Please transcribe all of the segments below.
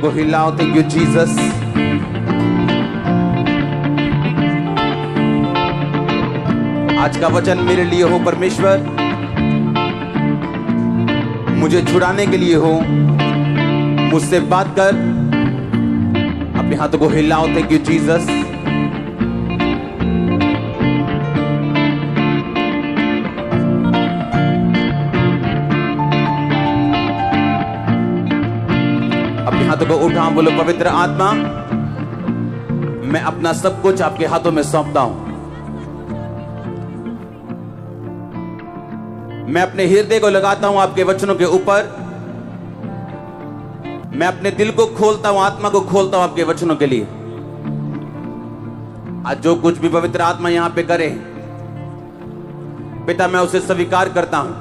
को हिलाओ। Thank you Jesus. आज का वचन मेरे लिए हो परमेश्वर, मुझे छुड़ाने के लिए हो। मुझसे बात कर। अपने हाथों को हिलाओ। Thank you Jesus. अपने हाथों को उठाओ, बोलो पवित्र आत्मा, मैं अपना सब कुछ आपके हाथों में सौंपता हूं। मैं अपने हृदय को लगाता हूं आपके वचनों के ऊपर। मैं अपने दिल को खोलता हूं, आत्मा को खोलता हूं आपके वचनों के लिए। आज जो कुछ भी पवित्र आत्मा यहां पे करे पिता, मैं उसे स्वीकार करता हूं।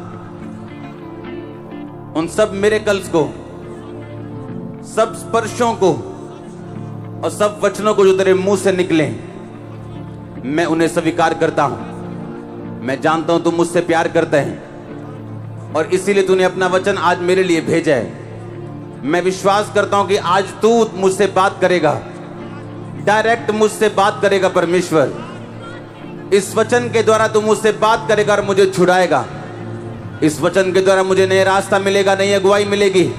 उन सब मिरेकल्स को, सब स्पर्शों को और सब वचनों को जो तेरे मुंह से निकले, मैं उन्हें स्वीकार करता हूं। मैं जानता हूं तुम मुझसे प्यार करते हैं और इसीलिए तूने अपना वचन आज मेरे लिए भेजा है। मैं विश्वास करता हूं कि आज तू मुझसे बात करेगा, डायरेक्ट मुझसे बात करेगा परमेश्वर। इस वचन के द्वारा तू मुझसे बात करेगा और मुझे छुड़ाएगा। इस वचन के द्वारा मुझे नया रास्ता मिलेगा, नई अगुवाई मिलेगी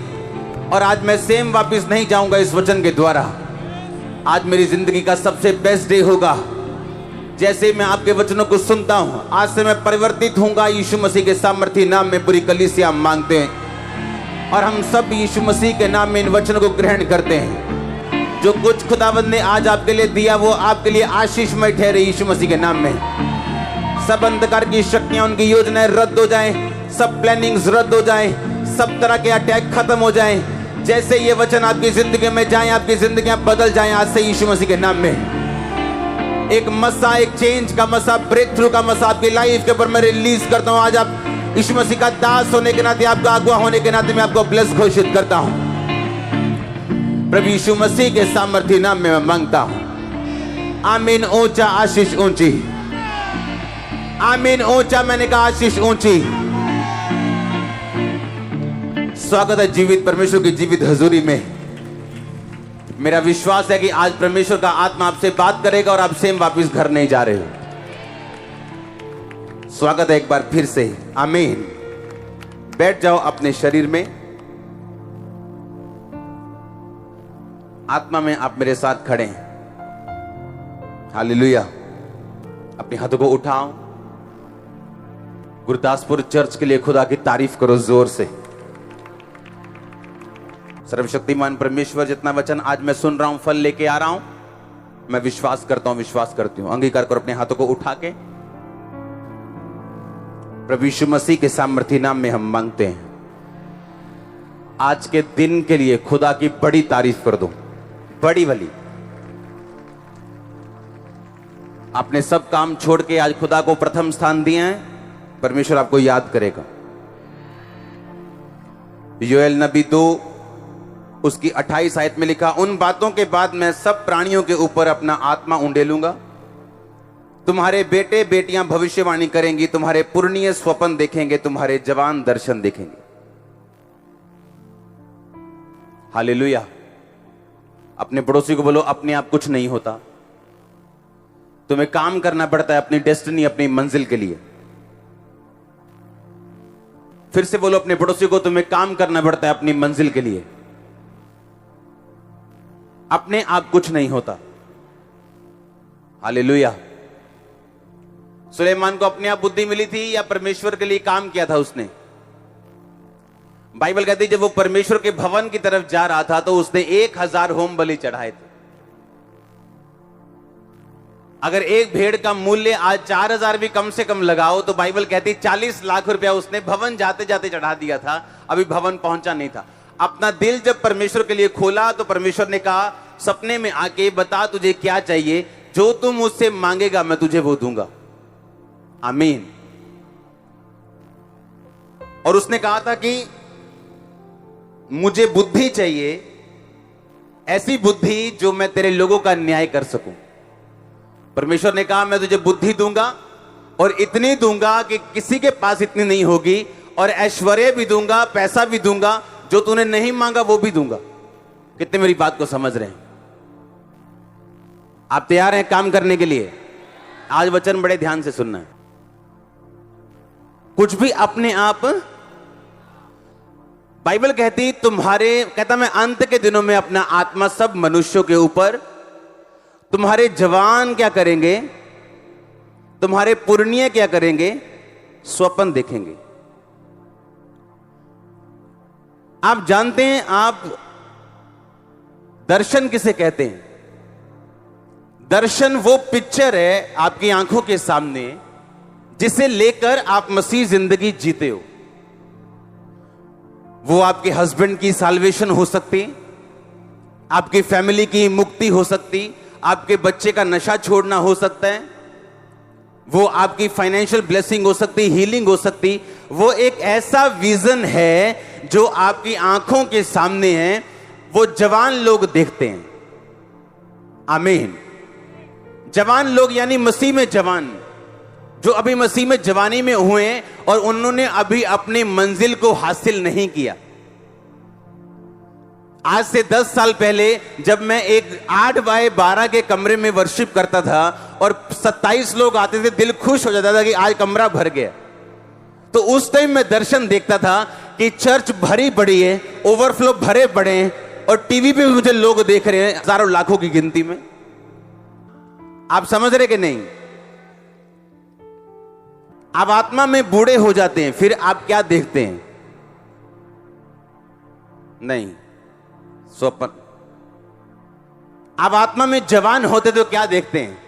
और आज मैं सेम वापस नहीं जाऊंगा। इस वचन के द्वारा आज मेरी जिंदगी का सबसे बेस्ट डे होगा। जैसे मैं आपके वचनों को सुनता हूं, आज से मैं परिवर्तित होऊंगा। यीशु मसीह के सामर्थी नाम में पूरी कलीसिया मांगते हैं और हम सब यीशु मसीह के नाम में इन वचनों को ग्रहण करते हैं। जो कुछ खुदावंद ने आज आपके लिए दिया वो आपके लिए आशीषमय ठहरे यीशु मसीह के नाम में। सब अंधकार की शक्तियां, उनकी योजनाएं रद्द हो जाएं, सब प्लानिंग्स रद्द हो जाएं, सब तरह के अटैक खत्म हो जाएं। जैसे ये वचन आपकी जिंदगी में जाएं, आपकी जिंदगियां बदल जाएं आज से यीशु मसीह के नाम में। एक मसा, एक चेंज का मसा, ब्रेक थ्रू का मसा आपकी लाइफ के ऊपर मैं रिलीज करता हूं। आज आप यीशु मसीह का दास होने के नाते, आपका अगुवा होने के नाते मैं आपको ब्लेस घोषित करता हूं। प्रभु यीशु मसीह के सामर्थी नाम में मैं मांगता हूं। आमीन। ऊंचा आशीष ऊंची। आमीन। ऊंचा, मैंने कहा आशीष ऊंची। स्वागत है जीवित परमेश्वर की जीवित हजूरी में। मेरा विश्वास है कि आज परमेश्वर का आत्मा आपसे बात करेगा और आप सेम वापस घर नहीं जा रहे हो। स्वागत है एक बार फिर से। आमीन। बैठ जाओ अपने शरीर में। आत्मा में आप मेरे साथ खड़े हैं। हालेलुया। अपने हाथों को उठाओ। गुरदासपुर चर्च के लिए खुदा की तारीफ करो जोर से। सर्वशक्तिमान परमेश्वर, जितना वचन आज मैं सुन रहा हूं, फल लेके आ रहा हूं, मैं विश्वास करता हूं, विश्वास करती हूं। अंगीकार करो अपने हाथों को उठा के। प्रभु यीशु मसीह के सामर्थी नाम में हम मांगते हैं। आज के दिन के लिए खुदा की बड़ी तारीफ कर दो, बड़ी वाली। आपने सब काम छोड़ के आज खुदा को प्रथम स्थान दिया है, परमेश्वर आपको याद करेगा। योएल नबी 2 उसकी 28 आयत में लिखा, उन बातों के बाद मैं सब प्राणियों के ऊपर अपना आत्मा उंडेलूंगा। तुम्हारे बेटे बेटियां भविष्यवाणी करेंगी, तुम्हारे पुरनिये स्वप्न देखेंगे, तुम्हारे जवान दर्शन देखेंगे। हालेलुया। अपने पड़ोसी को बोलो, अपने आप कुछ नहीं होता, तुम्हें काम करना पड़ता है अपनी डेस्टिनी, अपनी मंजिल के लिए। फिर से बोलो अपने पड़ोसी को, तुम्हें काम करना पड़ता है अपनी मंजिल के लिए। अपने आप कुछ नहीं होता। हालेलुया। सुलेमान को अपने आप बुद्धि मिली थी या परमेश्वर के लिए काम किया था उसने? बाइबल कहती है जब वो परमेश्वर के भवन की तरफ जा रहा था तो उसने 1000 होम बलि चढ़ाए थे। अगर एक भेड़ का मूल्य आज 4000 भी कम से कम लगाओ तो बाइबल कहती 40 लाख रुपया उसने भवन जाते जाते चढ़ा दिया था। अभी भवन पहुंचा नहीं था। अपना दिल जब परमेश्वर के लिए खोला तो परमेश्वर ने कहा, सपने में आके बता तुझे क्या चाहिए, जो तू मुझसे मांगेगा मैं तुझे वो दूंगा। आमीन। और उसने कहा था कि मुझे बुद्धि चाहिए, ऐसी बुद्धि जो मैं तेरे लोगों का न्याय कर सकूं। परमेश्वर ने कहा मैं तुझे बुद्धि दूंगा और इतनी दूंगा कि किसी के पास इतनी नहीं होगी, और ऐश्वर्य भी दूंगा, पैसा भी दूंगा, जो तूने नहीं मांगा वो भी दूंगा। कितने मेरी बात को समझ रहे हैं? आप तैयार हैं काम करने के लिए? आज वचन बड़े ध्यान से सुनना है। कुछ भी अपने आप, बाइबल कहती कहता मैं अंत के दिनों में अपना आत्मा सब मनुष्यों के ऊपर, तुम्हारे जवान क्या करेंगे, तुम्हारे पुरनिये क्या करेंगे, स्वप्न देखेंगे। आप जानते हैं आप दर्शन किसे कहते हैं? दर्शन वो पिक्चर है आपकी आंखों के सामने जिसे लेकर आप मसीह जिंदगी जीते हो। वो आपके हस्बैंड की साल्वेशन हो सकती, आपकी फैमिली की मुक्ति हो सकती, आपके बच्चे का नशा छोड़ना हो सकता है, वो आपकी फाइनेंशियल ब्लेसिंग हो सकती, हीलिंग हो सकती। वो एक ऐसा विजन है जो आपकी आंखों के सामने है, वो जवान लोग देखते हैं। आमीन। जवान लोग यानी मसीह में जवान, जो अभी मसीह में जवानी में हुए हैं और उन्होंने अभी अपनी मंजिल को हासिल नहीं किया। आज से 10 साल पहले जब मैं एक 8x12 के कमरे में वर्शिप करता था और 27 लोग आते थे, दिल खुश हो जाता था कि आज कमरा भर गया। तो उस टाइम मैं दर्शन देखता था कि चर्च भरी पड़ी है, ओवरफ्लो भरे पड़े हैं और टीवी पे भी मुझे लोग देख रहे हैं हजारों लाखों की गिनती में। आप समझ रहे कि नहीं? आप आत्मा में बूढ़े हो जाते हैं, फिर आप क्या देखते हैं? नहीं, स्वप्न। आप आत्मा में जवान होते तो क्या देखते हैं?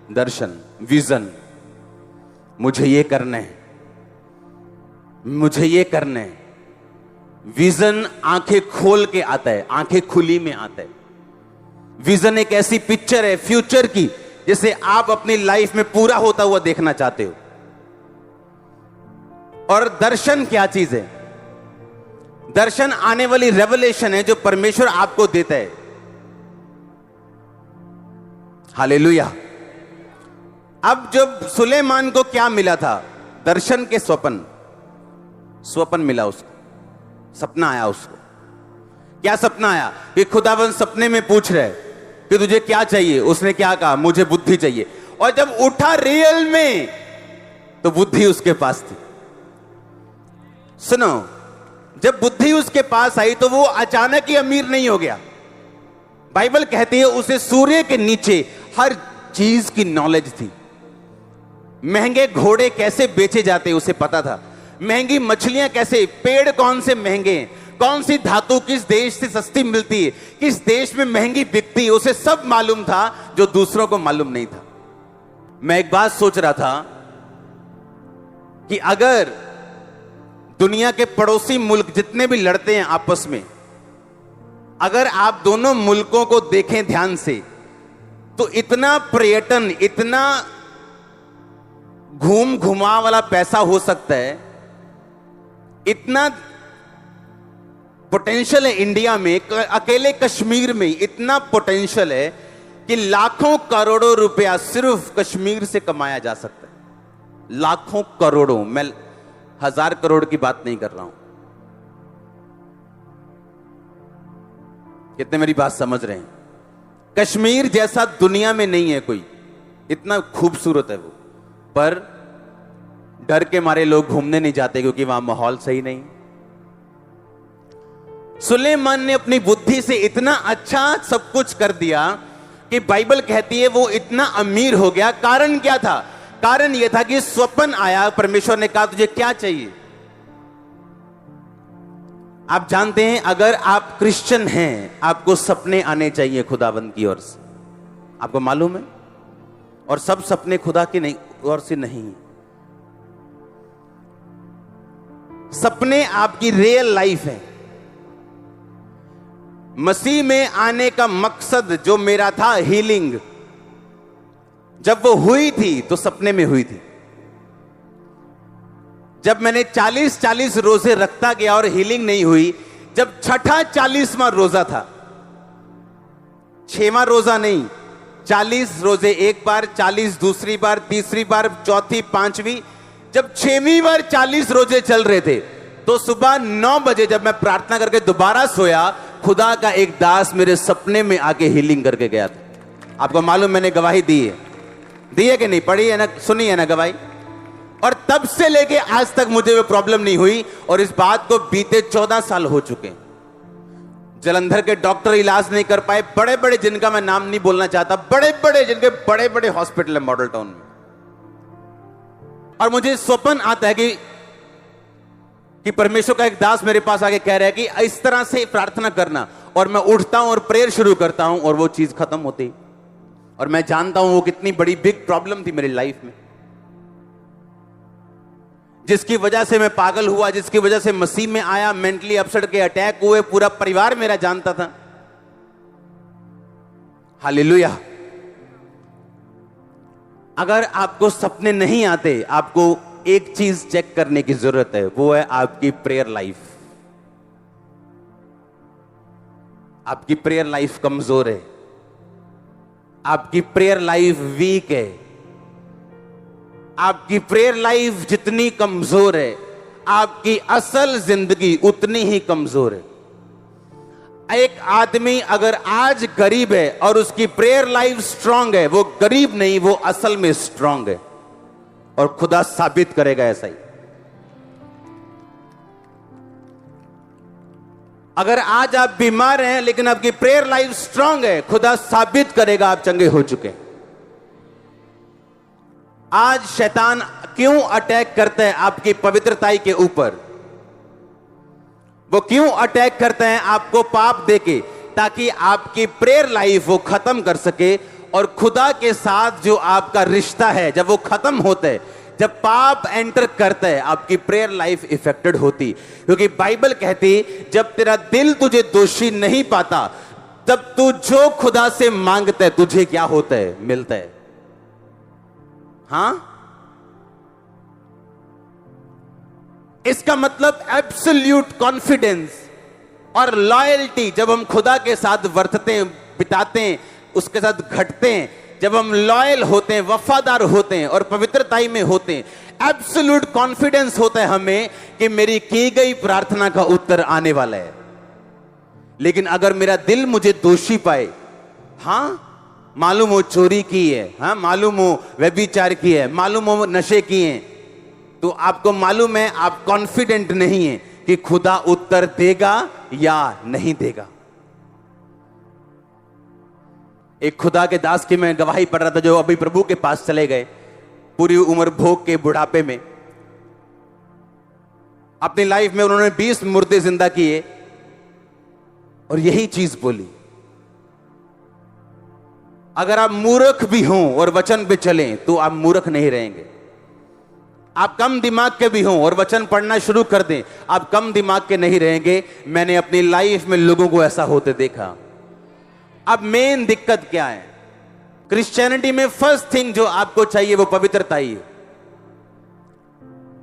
दर्शन, विजन। मुझे ये करना है, मुझे ये करना है। विजन आंखें खोल के आता है, आंखें खुली में आता है। विजन एक ऐसी पिक्चर है फ्यूचर की जिसे आप अपनी लाइफ में पूरा होता हुआ देखना चाहते हो। और दर्शन क्या चीज है? दर्शन आने वाली रेवलेशन है जो परमेश्वर आपको देता है। हालेलुया। अब जब सुलेमान को क्या मिला था? दर्शन के स्वप्न मिला उसको, सपना आया उसको। क्या सपना आया? कि खुदावन सपने में पूछ रहे कि तुझे क्या चाहिए। उसने क्या कहा? मुझे बुद्धि चाहिए। और जब उठा रियल में तो बुद्धि उसके पास थी। सुनो, जब बुद्धि उसके पास आई तो वो अचानक ही अमीर नहीं हो गया। बाइबल कहती है उसे सूर्य के नीचे हर चीज की नॉलेज थी। महंगे घोड़े कैसे बेचे जाते उसे पता था, महंगी मछलियां कैसे, पेड़ कौन से महंगे हैं, कौन सी धातु किस देश से सस्ती मिलती है, किस देश में महंगी बिकती है, उसे सब मालूम था जो दूसरों को मालूम नहीं था। मैं एक बात सोच रहा था कि अगर दुनिया के पड़ोसी मुल्क जितने भी लड़ते हैं आपस में, अगर आप दोनों मुल्कों को देखें ध्यान से तो इतना पर्यटन, इतना घूम घुमा वाला पैसा हो सकता है, इतना पोटेंशियल है इंडिया में। अकेले कश्मीर में इतना पोटेंशियल है कि लाखों करोड़ों रुपया सिर्फ कश्मीर से कमाया जा सकता है। लाखों करोड़ों, मैं 1000 करोड़ की बात नहीं कर रहा हूं। कितने मेरी बात समझ रहे हैं? कश्मीर जैसा दुनिया में नहीं है कोई, इतना खूबसूरत है वो, पर डर के मारे लोग घूमने नहीं जाते क्योंकि वहां माहौल सही नहीं। सुलेमान ने अपनी बुद्धि से इतना अच्छा सब कुछ कर दिया कि बाइबल कहती है वो इतना अमीर हो गया। कारण क्या था? कारण यह था कि स्वप्न आया, परमेश्वर ने कहा तुझे क्या चाहिए। आप जानते हैं अगर आप क्रिश्चियन हैं आपको सपने आने चाहिए खुदावंद की ओर से, आपको मालूम है? और सब सपने खुदा की नहीं ओर से नहीं। सपने आपकी रियल लाइफ है। मसीह में आने का मकसद जो मेरा था, हीलिंग, जब वो हुई थी तो सपने में हुई थी। जब मैंने 40 रोजे रखता गया और हीलिंग नहीं हुई, जब छठा 40वां रोजा था, 6वां रोजा नहीं, 40 रोजे एक बार, 40 दूसरी बार, तीसरी बार, चौथी, 5वीं, जब 6वीं बार 40 रोजे चल रहे थे तो सुबह 9 बजे जब मैं प्रार्थना करके दोबारा सोया, खुदा का एक दास मेरे सपने में आके हीलिंग करके गया था। आपको मालूम, मैंने गवाही दी है कि नहीं? पढ़ी है ना, सुनी है ना गवाही? और तब से लेके आज तक मुझे वो प्रॉब्लम नहीं हुई, और इस बात को बीते 14 साल हो चुके हैं। जलंधर के डॉक्टर इलाज नहीं कर पाए, बड़े बड़े, जिनका मैं नाम नहीं बोलना चाहता, बड़े बड़े, जिनके बड़े बड़े हॉस्पिटल है मॉडल टाउन में। और मुझे स्वप्न आता है कि परमेश्वर का एक दास मेरे पास आके कह रहा है कि इस तरह से प्रार्थना करना, और मैं उठता हूं और प्रेयर शुरू करता हूं और वो चीज खत्म होती। और मैं जानता हूं वो कितनी बड़ी बिग प्रॉब्लम थी मेरी लाइफ में, जिसकी वजह से मैं पागल हुआ, जिसकी वजह से मसीह में आया, मेंटली अपसेट के अटैक हुए, पूरा परिवार मेरा जानता था। हालेलुया। अगर आपको सपने नहीं आते, आपको एक चीज चेक करने की जरूरत है, वो है आपकी प्रेयर लाइफ। आपकी प्रेयर लाइफ कमजोर है, आपकी प्रेयर लाइफ वीक है। आपकी प्रेयर लाइफ जितनी कमजोर है, आपकी असल जिंदगी उतनी ही कमजोर है। एक आदमी अगर आज गरीब है और उसकी प्रेयर लाइफ स्ट्रांग है, वो गरीब नहीं, वो असल में स्ट्रांग है, और खुदा साबित करेगा ऐसा ही। अगर आज आप बीमार हैं लेकिन आपकी प्रेयर लाइफ स्ट्रांग है, खुदा साबित करेगा आप चंगे हो चुके हैं। आज शैतान क्यों अटैक करता है आपकी पवित्रताई के ऊपर? वो क्यों अटैक करते हैं आपको पाप देके? ताकि आपकी प्रेयर लाइफ वो खत्म कर सके, और खुदा के साथ जो आपका रिश्ता है, जब वो खत्म होता है, जब पाप एंटर करता है, आपकी प्रेयर लाइफ इफेक्टेड होती। क्योंकि बाइबल कहती, जब तेरा दिल तुझे दोषी नहीं पाता, तब तू जो खुदा से मांगता है तुझे क्या होता है? मिलता है। हां, इसका मतलब एब्सोल्यूट कॉन्फिडेंस और लॉयल्टी। जब हम खुदा के साथ वर्तते हैं, बिताते हैं, उसके साथ घटते हैं, जब हम लॉयल होते हैं, वफादार होते हैं और पवित्रताई में होते हैं, एब्सोल्यूट कॉन्फिडेंस होता है हमें कि मेरी की गई प्रार्थना का उत्तर आने वाला है। लेकिन अगर मेरा दिल मुझे दोषी पाए, हां, मालूम हो चोरी की है, हाँ, मालूम हो व्यभिचार की है, मालूम हो नशे किए हैं, तो आपको मालूम है, आप कॉन्फिडेंट नहीं है कि खुदा उत्तर देगा या नहीं देगा। एक खुदा के दास की मैं गवाही पढ़ रहा था, जो अभी प्रभु के पास चले गए, पूरी उम्र भोग के बुढ़ापे में। अपनी लाइफ में उन्होंने 20 मुर्दे जिंदा किए, और यही चीज बोली, अगर आप मूर्ख भी हों और वचन पे चलें तो आप मूर्ख नहीं रहेंगे। आप कम दिमाग के भी हों और वचन पढ़ना शुरू कर दें, आप कम दिमाग के नहीं रहेंगे। मैंने अपनी लाइफ में लोगों को ऐसा होते देखा। अब मेन दिक्कत क्या है? क्रिश्चियनिटी में फर्स्ट थिंग जो आपको चाहिए वो पवित्रता ही है।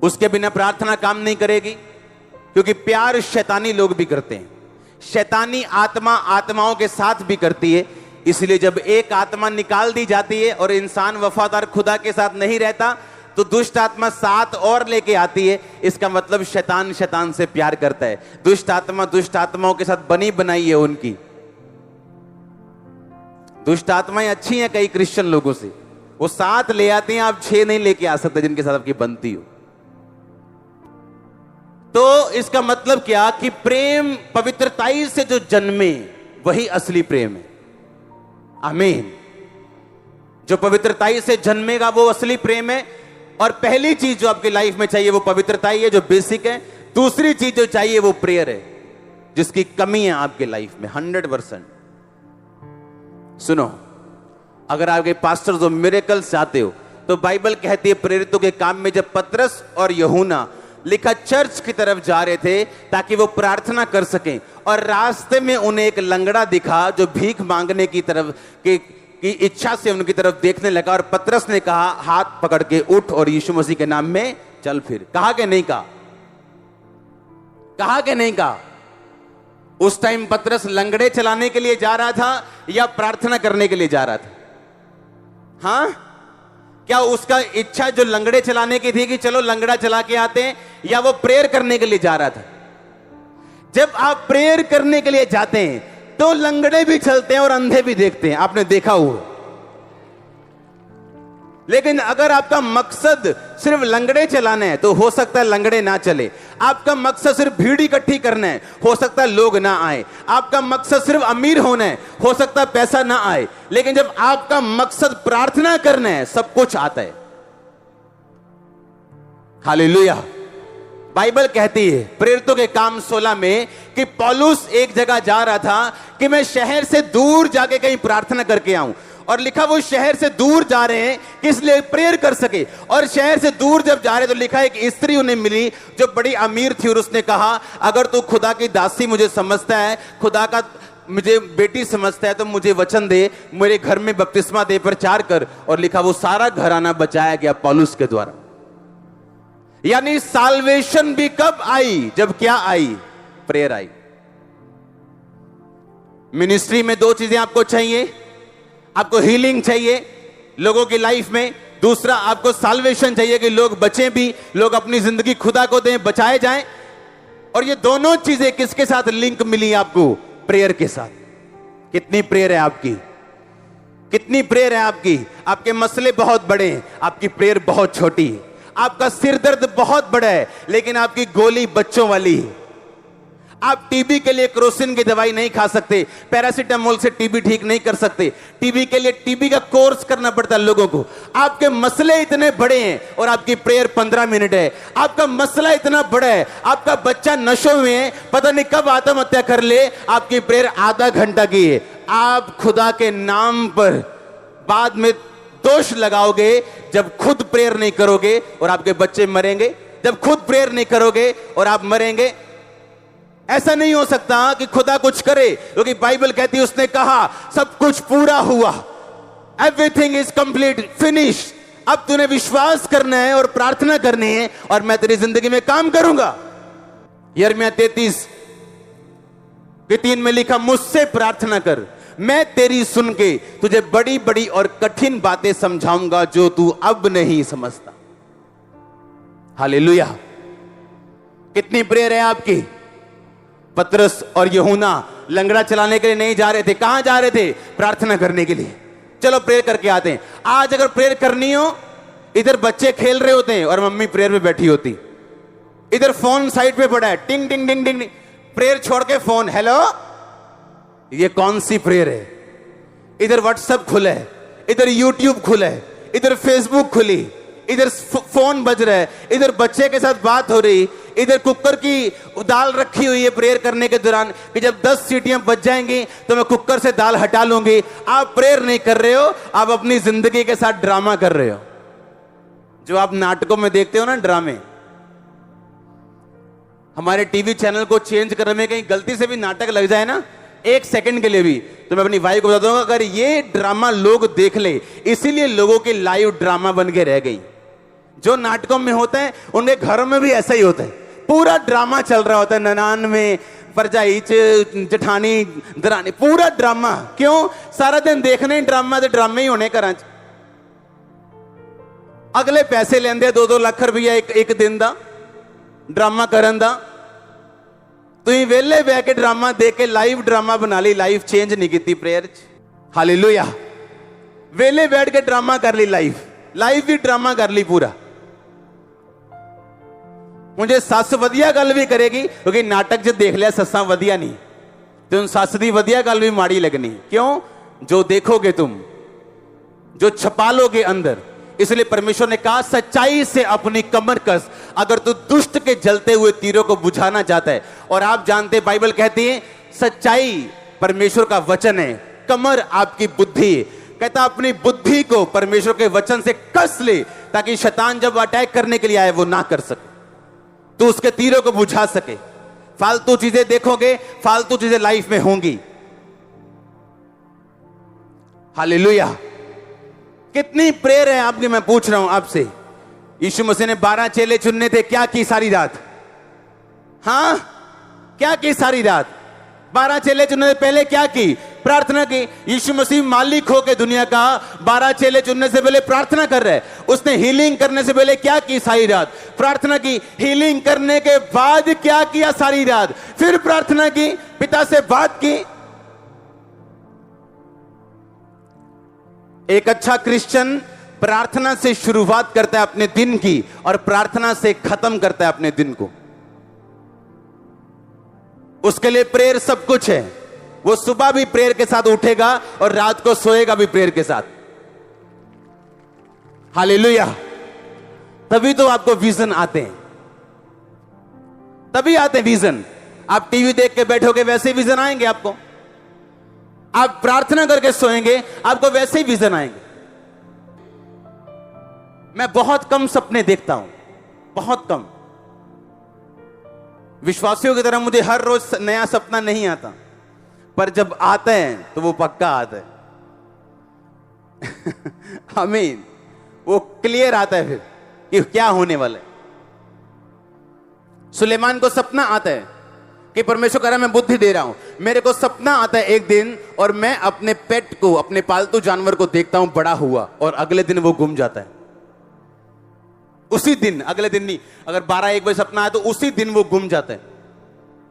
उसके बिना प्रार्थना काम नहीं करेगी, क्योंकि प्यार शैतानी लोग भी करते हैं, शैतानी आत्मा आत्माओं के साथ भी करती है। इसलिए जब एक आत्मा निकाल दी जाती है और इंसान वफादार खुदा के साथ नहीं रहता, तो दुष्ट आत्मा 7 और लेके आती है। इसका मतलब शैतान शैतान से प्यार करता है। दुष्ट आत्मा दुष्ट आत्माओं के साथ बनी बनाई है उनकी। दुष्ट आत्माएं अच्छी हैं कई क्रिश्चियन लोगों से, वो 7 ले आते हैं, आप 6 नहीं लेके आ सकते जिनके साथ आपकी बनती हो। तो इसका मतलब क्या कि प्रेम पवित्रताई से जो जन्मे वही असली प्रेम है। आमीन। जो पवित्रताई से जन्मेगा वो असली प्रेम है। और पहली चीज जो आपकी लाइफ में चाहिए वो पवित्रताई है, जो बेसिक है। दूसरी चीज जो चाहिए वो प्रेयर है, जिसकी कमी है आपके लाइफ में 100%। सुनो, अगर आपके पास्टर जो मिरेकल्स चाहते हो, तो बाइबल कहती है प्रेरितों के काम में जब पतरस और यूहन्ना लिखा चर्च की तरफ जा रहे थे ताकि वो प्रार्थना कर सकें, और रास्ते में उन्हें एक लंगड़ा दिखा जो भीख मांगने की तरफ की इच्छा से उनकी तरफ देखने लगा, और पतरस ने कहा हाथ पकड़ के उठ और यीशु मसीह के नाम में चल फिर। कहा कि नहीं कहा? कहा कि नहीं कहा? उस टाइम पतरस लंगड़े चलाने के लिए जा रहा था या प्रार्थना करने के लिए जा रहा था? हां, क्या उसका इच्छा जो लंगड़े चलाने की थी कि चलो लंगड़ा चला के आते हैं, या वो प्रेयर करने के लिए जा रहा था? जब आप प्रेयर करने के लिए जाते हैं तो लंगड़े भी चलते हैं और अंधे भी देखते हैं, आपने देखा हुआ। लेकिन अगर आपका मकसद सिर्फ लंगड़े चलाना है तो हो सकता है लंगड़े ना चले। आपका मकसद सिर्फ भीड़ इकट्ठी करना है, हो सकता है लोग ना आए। आपका मकसद सिर्फ अमीर होना है, हो सकता है पैसा ना आए। लेकिन जब आपका मकसद प्रार्थना करना है, सब कुछ आता है। हालेलुया। बाइबल कहती है प्रेरितों के काम 16 में कि पौलुस एक जगह जा रहा था कि मैं शहर से दूर जाके कहीं प्रार्थना करके आऊं, और लिखा वो शहर से दूर जा रहे हैं किस लिए? प्रेयर कर सके। और शहर से दूर जब जा रहे तो लिखा एक स्त्री उन्हें मिली जो बड़ी अमीर थी, और उसने कहा अगर तू खुदा की दासी मुझे समझता है, खुदा का मुझे बेटी समझता है, तो मुझे वचन दे, मेरे घर में बपतिस्मा दे, प्रचार कर। और लिखा वो सारा घराना बचाया गया पौलुस के द्वारा। यानी साल्वेशन भी कब आई? जब क्या आई? प्रेयर आई। मिनिस्ट्री में दो चीजें आपको चाहिए, आपको हीलिंग चाहिए लोगों की लाइफ में, दूसरा आपको साल्वेशन चाहिए कि लोग बचें भी, लोग अपनी जिंदगी खुदा को दें, बचाए जाएं। और ये दोनों चीजें किसके साथ लिंक मिली आपको? प्रेयर के साथ। कितनी प्रेयर है आपकी? कितनी प्रेयर है आपकी? आपके मसले बहुत बड़े हैं, आपकी प्रेयर बहुत छोटी है। आपका सिर दर्द बहुत बड़ा है, लेकिन आपकी गोली बच्चों वाली है। आप टीबी के लिए क्रोसिन की दवाई नहीं खा सकते, पैरासीटामोल से टीबी ठीक नहीं कर सकते। टीबी के लिए टीबी का कोर्स करना पड़ता है लोगों को। आपके मसले इतने बड़े हैं और आपकी प्रेयर 15 मिनट है। आपका मसला इतना बड़ा है, आपका बच्चा नशों में है, पता नहीं कब आत्महत्या कर ले, आपकी प्रेयर आधा घंटा की है। आप खुदा के नाम पर बाद में दोष लगाओगे जब खुद प्रेयर नहीं करोगे और आपके बच्चे मरेंगे, जब खुद प्रेयर नहीं करोगे और आप मरेंगे। ऐसा नहीं हो सकता कि खुदा कुछ करे, क्योंकि बाइबल कहती है उसने कहा सब कुछ पूरा हुआ, एवरीथिंग इज कंप्लीट, फिनिश। अब तूने विश्वास करना है और प्रार्थना करनी है और मैं तेरी जिंदगी में काम करूंगा। यिर्मयाह 33:3 में लिखा मुझसे प्रार्थना कर, मैं तेरी सुन के तुझे बड़ी बड़ी और कठिन बातें समझाऊंगा जो तू अब नहीं समझता। हालेलुया। कितनी प्रेयर है आपकी? पतरस और यूहन्ना लंगड़ा चलाने के लिए नहीं जा रहे थे। कहां जा रहे थे? प्रार्थना करने के लिए। चलो प्रेयर करके आते हैं। आज अगर प्रेयर करनी हो, इधर बच्चे खेल रहे होते हैं और मम्मी प्रेयर में बैठी होती, इधर फोन साइड पे पड़ा है, टिंग टिंग टिंग टिंग, प्रेयर छोड़ के फोन, हेलो, ये कौन सी प्रेयर है? इधर व्हाट्सएप खुला है, इधर यूट्यूब खुला है, इधर फेसबुक खुली, इधर फोन बज रहा है, इधर बच्चे के साथ बात हो रही, इधर कुकर की दाल रखी हुई है प्रेयर करने के दौरान कि जब 10 सीटियां बज जाएंगी तो मैं कुकर से दाल हटा लूंगी। आप प्रेयर नहीं कर रहे हो, आप अपनी जिंदगी के साथ ड्रामा कर रहे हो। जो आप नाटकों में देखते हो ना, ड्रामे, हमारे टीवी चैनल को चेंज करने में कहीं गलती से भी नाटक लग जाए ना, 1 सेकंड के लिए भी, तो मैं अपनी वाइफ को बता दूंगा अगर ये ड्रामा लोग देख ले, इसीलिए लोगों की लाइव ड्रामा बन के रह गई। जो नाटकों में होता है उनके घरों में भी ऐसा ही होता है, पूरा ड्रामा चल रहा होता है। ननान में परजाई, जठानी, दरानी, पूरा ड्रामा। क्यों? सारा दिन देखने ड्रामा, तो ड्रामे ही होने घर। अगले पैसे लेंदे 2-2 लाख रुपया एक दिन का ड्रामा करन दा। तुम वेले बह के ड्रामा देख के लाइव ड्रामा बना ली, लाइफ चेंज नहीं की प्रेयर। हालेलुया। वेले बैठ के ड्रामा कर ली, लाइफ भी ड्रामा कर ली पूरा। मुझे सस वधिया गल भी करेगी, क्योंकि नाटक जो देख लिया ससा वधिया नहीं, तो सस की वधिया गल भी माड़ी लगनी। क्यों? जो देखोगे तुम, जो छपा लोगे अंदर। इसलिए परमेश्वर ने कहा सच्चाई से अपनी कमर कस, अगर तू दुष्ट के जलते हुए तीरों को बुझाना चाहता है। और आप जानते हैं बाइबल कहती है सच्चाई परमेश्वर का वचन है, कमर आपकी बुद्धि है। कहता अपनी बुद्धि को परमेश्वर के वचन से कस ले, ताकि शैतान जब अटैक करने के लिए आए वो ना कर सके, तो उसके तीरों को बुझा सके। फालतू चीजें देखोगे, फालतू चीजें लाइफ में होंगी। हालेलुया। कितनी प्रेयर है आपकी, मैं पूछ रहा हूं आपसे। यीशु मसीह ने 12 चेले चुनने थे, क्या की सारी रात? हाँ, क्या की सारी रात? 12 चेले चुनने से पहले क्या की? प्रार्थना की। यीशु मसीह मालिक होकर दुनिया का 12 चेले चुनने से पहले प्रार्थना कर रहे हैं। उसने हीलिंग करने से पहले क्या की? सारी रात प्रार्थना की। हीलिंग करने के बाद क्या किया? सारी रात फिर प्रार्थना की, पिता से बात की। एक अच्छा क्रिश्चियन प्रार्थना से शुरुआत करता है अपने दिन की और प्रार्थना से खत्म करता है अपने दिन को। उसके लिए प्रेयर सब कुछ है। वो सुबह भी प्रेयर के साथ उठेगा और रात को सोएगा भी प्रेयर के साथ। हालेलुया। तभी तो आपको विजन आते हैं, तभी आते हैं विजन। आप टीवी देख के बैठोगे वैसे ही विजन आएंगे आपको। आप प्रार्थना करके सोएंगे आपको वैसे ही विजन आएंगे। मैं बहुत कम सपने देखता हूं, बहुत कम। विश्वासियों की तरह मुझे हर रोज नया सपना नहीं आता, पर जब आता है तो वो पक्का आता है। आमीन। वो क्लियर आता है फिर कि क्या होने वाला है। सुलेमान को सपना आता है कि परमेश्वर कह रहा है मैं बुद्धि दे रहा हूं। मेरे को सपना आता है एक दिन और मैं अपने पेट को, अपने पालतू जानवर को देखता हूं बड़ा हुआ और अगले दिन वो गुम जाता है। उसी दिन, अगले दिन नहीं, अगर 12-1 बजे सपना आया तो उसी दिन वो गुम जाता है।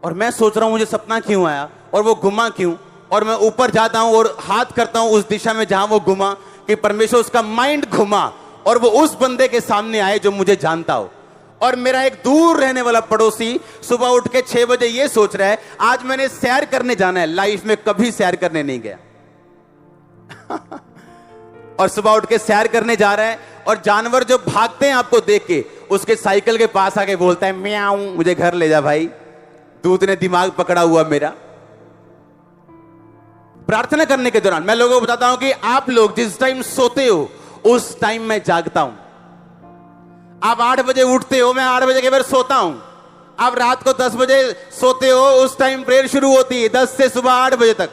और मैं सोच रहा हूं मुझे सपना क्यों आया और वो गुमा क्यों। और मैं ऊपर जाता हूं और हाथ करता हूं उस दिशा में जहां वो गुमा, कि परमेश्वर उसका माइंड घुमा और वो उस बंदे के सामने आए जो मुझे जानता हो। और मेरा एक दूर रहने वाला पड़ोसी सुबह उठ के 6 बजे ये सोच रहा है आज मैंने सैर करने जाना है। लाइफ में कभी सैर करने नहीं गया। और सुबह उठ के सैर करने जा रहा है और जानवर जो भागते हैं आपको देख के, उसके साइकिल के पास आके बोलता है म्याऊं, मुझे घर ले जा भाई, दूध ने दिमाग पकड़ा हुआ मेरा। प्रार्थना करने के दौरान मैं लोगों को बताता हूं कि आप लोग जिस टाइम सोते हो उस टाइम मैं जागता हूं। आप 8 बजे उठते हो, मैं 8 बजे के बाद सोता हूं। आप रात को 10 बजे सोते हो, उस टाइम प्रेयर शुरू होती है 10 से सुबह 8 बजे तक।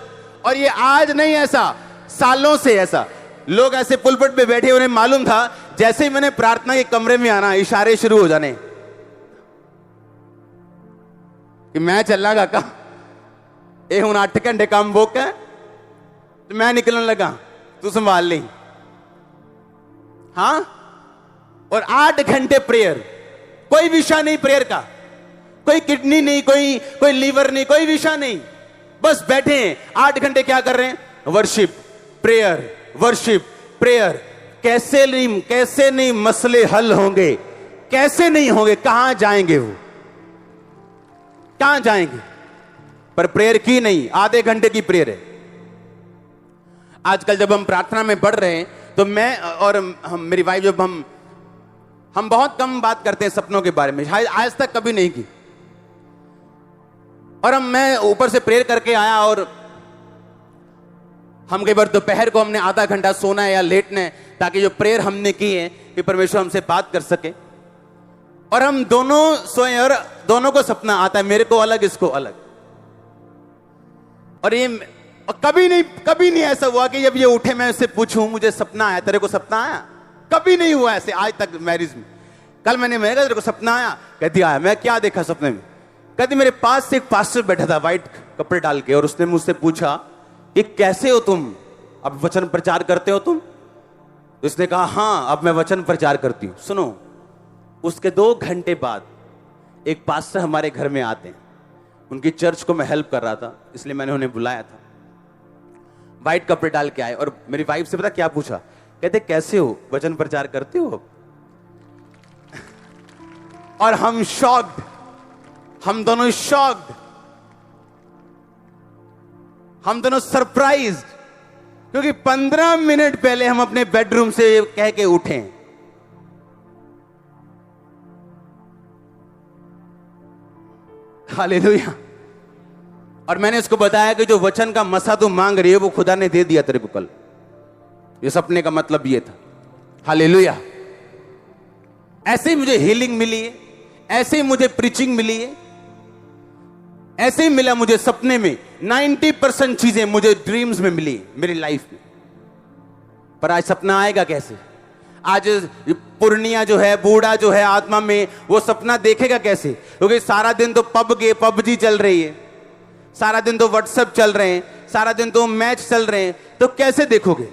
और ये आज नहीं, ऐसा सालों से ऐसा। लोग ऐसे पुलपट पे बैठे, उन्हें मालूम था जैसे ही मैंने प्रार्थना के कमरे में आना इशारे शुरू हो जाने कि मैं चलना काका, ये हूं 8 घंटे काम बोक है तो मैं निकलने लगा, तू संभाल ली। हाँ, और 8 घंटे प्रेयर, कोई विषय नहीं प्रेयर का, कोई किडनी नहीं, कोई लीवर नहीं, कोई विषय नहीं, बस बैठे हैं 8 घंटे क्या कर रहे हैं? Worship, prayer, worship, prayer. कैसे नहीं मसले हल होंगे, कैसे नहीं होंगे, कहां जाएंगे वो, कहां जाएंगे? पर प्रेयर की नहीं, आधे घंटे की प्रेयर है। आजकल जब हम प्रार्थना में बढ़ रहे हैं तो मैं और मेरी वाइफ, जब हम बहुत कम बात करते हैं सपनों के बारे में, आज तक कभी नहीं की। और मैं ऊपर से प्रेयर करके आया और हम कई बार दोपहर को हमने आधा घंटा सोना है या लेटना है ताकि जो प्रेयर हमने की है कि परमेश्वर हमसे बात कर सके। और हम दोनों सोए और दोनों को सपना आता है, मेरे को अलग, इसको अलग। और ये कभी नहीं ऐसा हुआ कि जब ये उठे मैं उससे पूछूं मुझे सपना आया, तेरे को सपना आया? कभी नहीं हुआ ऐसे आज तक मैरिज में। कल मैंने कहा तेरे को सपना आया? कहती आया। मैं क्या देखा सपने में? कहती मेरे पास से एक पास्टर बैठा था व्हाइट कपड़े डाल के और उसने मुझसे पूछा कि कैसे हो तुम, अब वचन प्रचार करते हो तुम? उसने कहा हाँ, अब मैं वचन प्रचार करती हूं। सुनो, उसके 2 घंटे बाद एक पास्टर हमारे घर में आते हैं। उनकी चर्च को मैं हेल्प कर रहा था, इसलिए मैंने उन्हें बुलाया था। व्हाइट कपड़े डाल के आए और मेरी वाइफ से पता क्या पूछा? कहते कैसे हो, वचन प्रचार करते हो? और हम शॉक्ड, हम दोनों शॉक्ड, हम दोनों सरप्राइज्ड, क्योंकि 15 मिनट पहले हम अपने बेडरूम से कह के उठे। हालेलुया। और मैंने उसको बताया कि जो वचन का मसा तू मांग रही है वो खुदा ने दे दिया तेरे को कल। ये सपने का मतलब ये था। हालेलुया। ऐसे ही मुझे हीलिंग मिली है, ऐसे ही मुझे प्रीचिंग मिली है, ऐसे ही मिला मुझे सपने में। 90% चीजें मुझे ड्रीम्स में मिली मेरी लाइफ में। पर आज सपना आएगा कैसे? आज पूर्णिया जो है, बूढ़ा जो है आत्मा में, वो सपना देखेगा कैसे? क्योंकि सारा दिन तो पबजी चल रही है, सारा दिन तो व्हाट्सएप चल रहे हैं, सारा दिन तो मैच चल रहे हैं, तो कैसे देखोगे?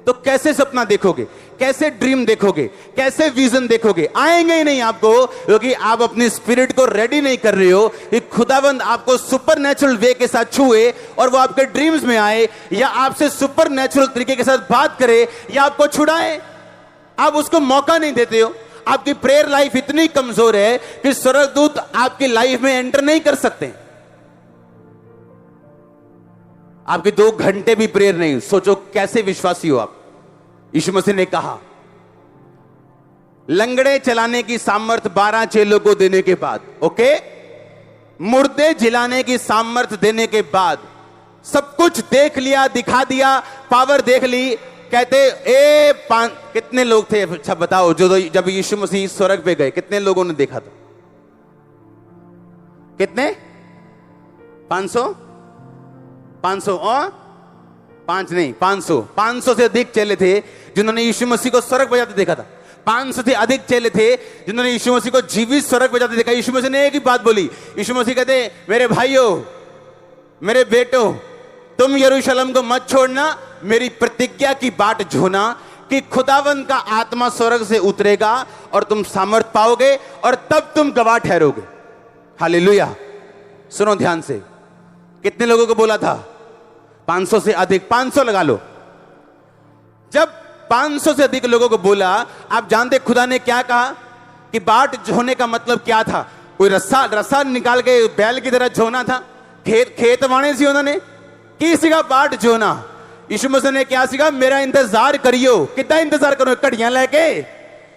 तो कैसे सपना देखोगे? कैसे ड्रीम देखोगे? कैसे विजन देखोगे? आएंगे ही नहीं आपको, क्योंकि आप अपनी स्पिरिट को रेडी नहीं कर रहे हो कि खुदावंद आपको सुपरनेचुरल वे के साथ छुए और वो आपके ड्रीम्स में आए, या आपसे सुपरनेचुरल तरीके के साथ बात करे, या आपको छुड़ाए। आप उसको मौका नहीं देते हो। आपकी प्रेयर लाइफ इतनी कमजोर है कि स्वर्गदूत आपकी लाइफ में एंटर नहीं कर सकते। आपके 2 घंटे भी प्रेयर नहीं, सोचो कैसे विश्वासी हो आप। यीशु मसीह ने कहा, लंगड़े चलाने की सामर्थ 12 चेलों को देने के बाद, ओके, मुर्दे जिलाने की सामर्थ देने के बाद, सब कुछ देख लिया, दिखा दिया, पावर देख ली, कहते कितने लोग थे? अच्छा बताओ, जो जब यीशु मसीह स्वर्ग पे गए कितने लोगों ने देखा था? कितने? 500 और 5 नहीं, 500 से अधिक चेले थे जिन्होंने यीशु मसीह को स्वर्ग पे जाते देखा था। 500 से अधिक चेले थे जिन्होंने यीशु मसीह को जीवित स्वर्ग पे जाते देखा। यीशु मसीह ने एक ही बात बोली। यीशु मसीह कहते, मेरे भाइयों, मेरे बेटों, तुम यरूशलेम को मत छोड़ना, मेरी प्रतिज्ञा की बाट जोना कि खुदावंद का आत्मा स्वर्ग से उतरेगा और तुम सामर्थ पाओगे और तब तुम गवाह ठहरोगे। हालेलुया। सुनो ध्यान से, कितने लोगों को बोला था? 500 से अधिक। 500 लगा लो। जब 500 से अधिक लोगों को बोला, आप जानते खुदा ने क्या कहा? कि बाट जोने का मतलब क्या था? कोई रस्सा निकाल के बैल की तरह जोना था? खेत वाणे सी उन्होंने की सिखा बाट जोना। यीशु मसीह ने क्या सिखा? मेरा इंतजार करियो। कितना इंतजार करो? कड़ियां लेके?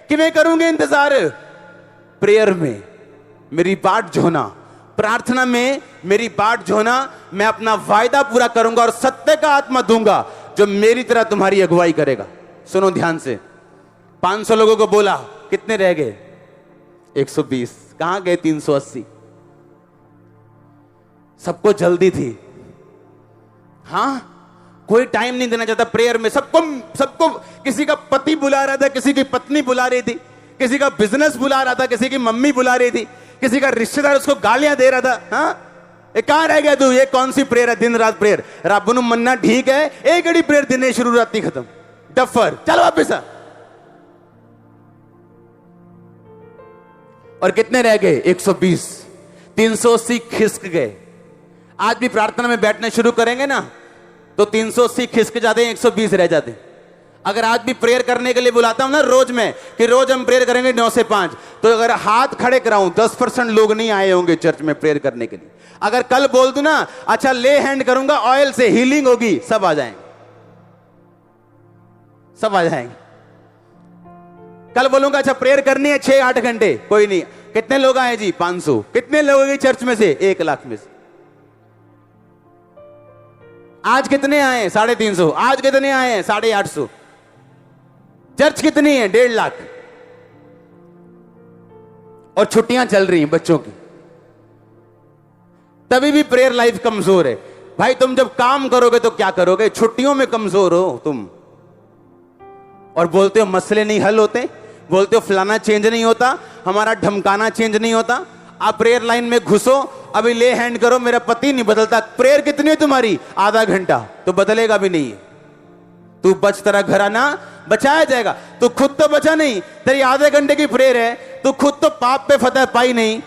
किवें करूंगे इंतजार? प्रेयर में मेरी बाट जोना, प्रार्थना में मेरी बाट जोना, मैं अपना वायदा पूरा करूंगा और सत्य का आत्मा दूंगा जो मेरी तरह तुम्हारी अगुवाई करेगा। सुनो ध्यान से, 500 लोगों को बोला, कितने रह गए? 120। कहां गए 380? सबको जल्दी थी। हां, कोई टाइम नहीं देना चाहता प्रेयर में। सबको किसी का पति बुला रहा था, किसी की पत्नी बुला रही थी, किसी का बिजनेस बुला रहा था, किसी की मम्मी बुला रही थी, किसी का रिश्तेदार उसको गालियां दे रहा था। हाँ, कहां रह गया तू? ये कौन सी प्रेयर है? दिन रात प्रेयर। रब नूं मन्ना ठीक है, एक घड़ी प्रेयर दिन शुरू राती खत्म। डफर, चलो वापिस आ। और कितने रह गए? 120। 380 खिसक गए। आज भी प्रार्थना में बैठना शुरू करेंगे ना तो 380 खिसक जाते हैं, 120 रह जाते हैं। अगर आज भी प्रेयर करने के लिए बुलाता हूं ना रोज में कि रोज हम प्रेयर करेंगे 9 से 5, तो अगर हाथ खड़े कराऊं 10% लोग नहीं आए होंगे चर्च में प्रेयर करने के लिए। अगर कल बोल दूं ना, अच्छा ले हैंड करूंगा ऑयल से हीलिंग होगी, सब आ जाएंगे, सब आ जाएंगे। कल बोलूंगा अच्छा प्रेयर करनी है 6-8 घंटे, कोई नहीं। कितने लोग आए जी? 500। कितने लोग हैं चर्च में से? 1 लाख में से। आज कितने आए? 350। आज कितने आए हैं? 850। चर्च कितनी है? 1.5 लाख। और छुट्टियां चल रही हैं बच्चों की, तभी भी प्रेयर लाइफ कमजोर है। भाई तुम जब काम करोगे तो क्या करोगे? छुट्टियों में कमजोर हो तुम, और बोलते हो मसले नहीं हल होते, बोलते हो फलाना चेंज नहीं होता, हमारा धमकाना चेंज नहीं होता। आप प्रेयर लाइन में घुसो, अभी ले हैंड करो, मेरा पति नहीं बदलता। प्रेयर कितनी है तुम्हारी? आधा घंटा, तो बदलेगा भी नहीं है। तू बच, तेरा घराना बचाया जाएगा। तू खुद तो बचा नहीं, तेरी आधे घंटे की प्रेयर है, तू खुद तो पाप पे फतह पाई नहीं,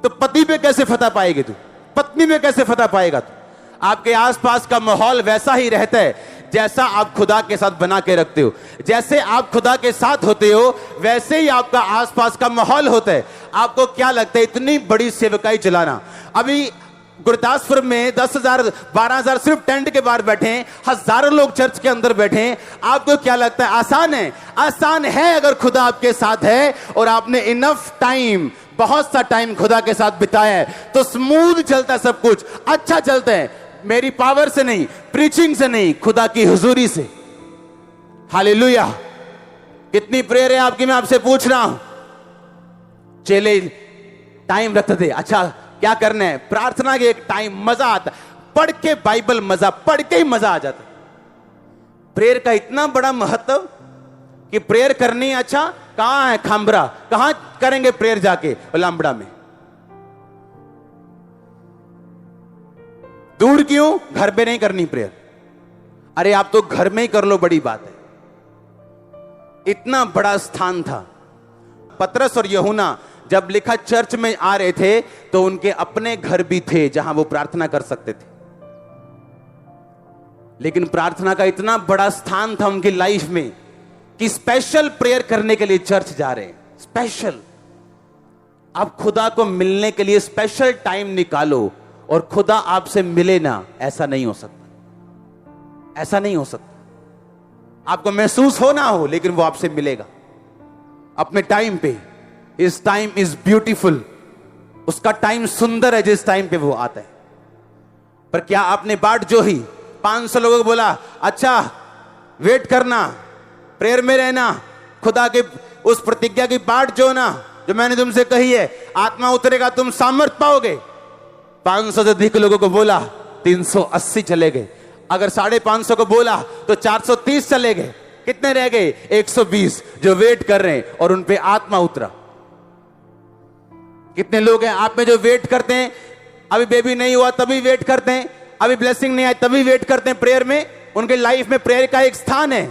तो पति पे कैसे फतह पाएगी तू? पत्नी में कैसे फतह पाएगा तू? आपके आसपास का माहौल वैसा ही रहता है जैसा आप खुदा के साथ बना के रखते हो। जैसे आप खुदा के साथ होते हो वैसे ही आपका आसपास का माहौल होता है। आपको क्या लगता है इतनी बड़ी सेवकाई चलाना? अभी गुरदासपुर में 10,000 12,000 सिर्फ टेंट के बाहर बैठे हैं, हजारों लोग चर्च के अंदर बैठे हैं। आपको क्या लगता है आसान है? आसान है अगर खुदा आपके साथ है और आपने इनफ टाइम, बहुत सा टाइम खुदा के साथ बिताया है तो स्मूथ चलता है, सब कुछ अच्छा चलता है। मेरी पावर से नहीं, प्रीचिंग से नहीं, खुदा की हुजूरी से। हालेलुया। कितनी प्रेयर है आपकी? मैं आपसे पूछ रहा हूं। चेले टाइम रखते थे, अच्छा क्या करना है? प्रार्थना के एक टाइम, मजा आता, पढ़ के बाइबल, मजा पढ़ के ही मजा आ जाता। प्रेयर का इतना बड़ा महत्व कि प्रेयर करनी। अच्छा कहां है खांबरा? कहां करेंगे प्रेयर? जाके लामबड़ा में। दूर क्यों? घर पे नहीं करनी प्रेयर। अरे आप तो घर में ही कर लो, बड़ी बात है। इतना बड़ा स्थान था। पतरस और यूहन्ना जब लिखा चर्च में आ रहे थे तो उनके अपने घर भी थे जहां वो प्रार्थना कर सकते थे, लेकिन प्रार्थना का इतना बड़ा स्थान था उनकी लाइफ में कि स्पेशल प्रेयर करने के लिए चर्च जा रहे हैं। स्पेशल, आप खुदा को मिलने के लिए स्पेशल टाइम निकालो और खुदा आपसे मिले ना, ऐसा नहीं हो सकता। ऐसा नहीं हो सकता। आपको महसूस हो ना हो, लेकिन वो आपसे मिलेगा अपने टाइम पे। इस टाइम इज ब्यूटीफुल। उसका टाइम सुंदर है जिस टाइम पे वो आता है। पर क्या आपने बाट जो ही 500 लोगों को बोला, अच्छा वेट करना, प्रेयर में रहना, खुदा के उस प्रतिज्ञा की बाट जो ना, जो मैंने तुमसे कही है, आत्मा उतरेगा तुम सामर्थ पाओगे। 500 से अधिक लोगों को बोला, 380 चले गए। अगर 550 को बोला तो 430 चले गए। कितने रह गए? 120 जो वेट कर रहे हैं और उन पे आत्मा उतरा। कितने लोग हैं आप में जो वेट करते हैं? अभी बेबी नहीं हुआ तभी वेट करते हैं, अभी ब्लेसिंग नहीं आई तभी वेट करते हैं प्रेयर में। उनके लाइफ में प्रेयर का एक स्थान है।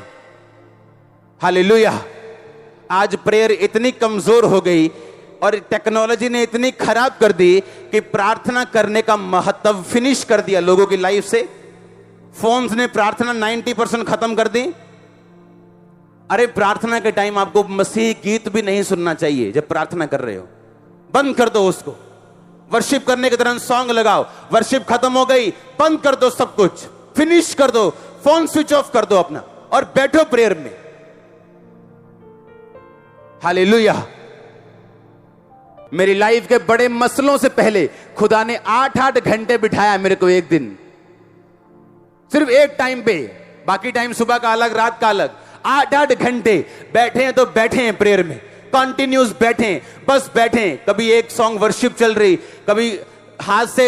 हालेलुया। आज प्रेयर इतनी कमजोर हो गई और टेक्नोलॉजी ने इतनी खराब कर दी कि प्रार्थना करने का महत्व फिनिश कर दिया लोगों की लाइफ से। फोन्स ने प्रार्थना 90% खत्म कर दी। अरे प्रार्थना के टाइम आपको मसीह गीत भी नहीं सुनना चाहिए। जब प्रार्थना कर रहे हो बंद कर दो उसको। वर्शिप करने के दौरान सॉन्ग लगाओ, वर्शिप खत्म हो गई, बंद कर दो, सब कुछ फिनिश कर दो, फोन स्विच ऑफ कर दो अपना और बैठो प्रेयर में। हालेलुया। मेरी लाइफ के बड़े मसलों से पहले खुदा ने 8-8 घंटे बिठाया मेरे को एक दिन, सिर्फ एक टाइम पे। बाकी टाइम सुबह का अलग, रात का अलग। 8-8 घंटे बैठे हैं तो बैठे हैं प्रेयर में, कंटिन्यूस बैठे, बस बैठे। कभी एक सॉन्ग वर्शिप चल रही, कभी हाथ से,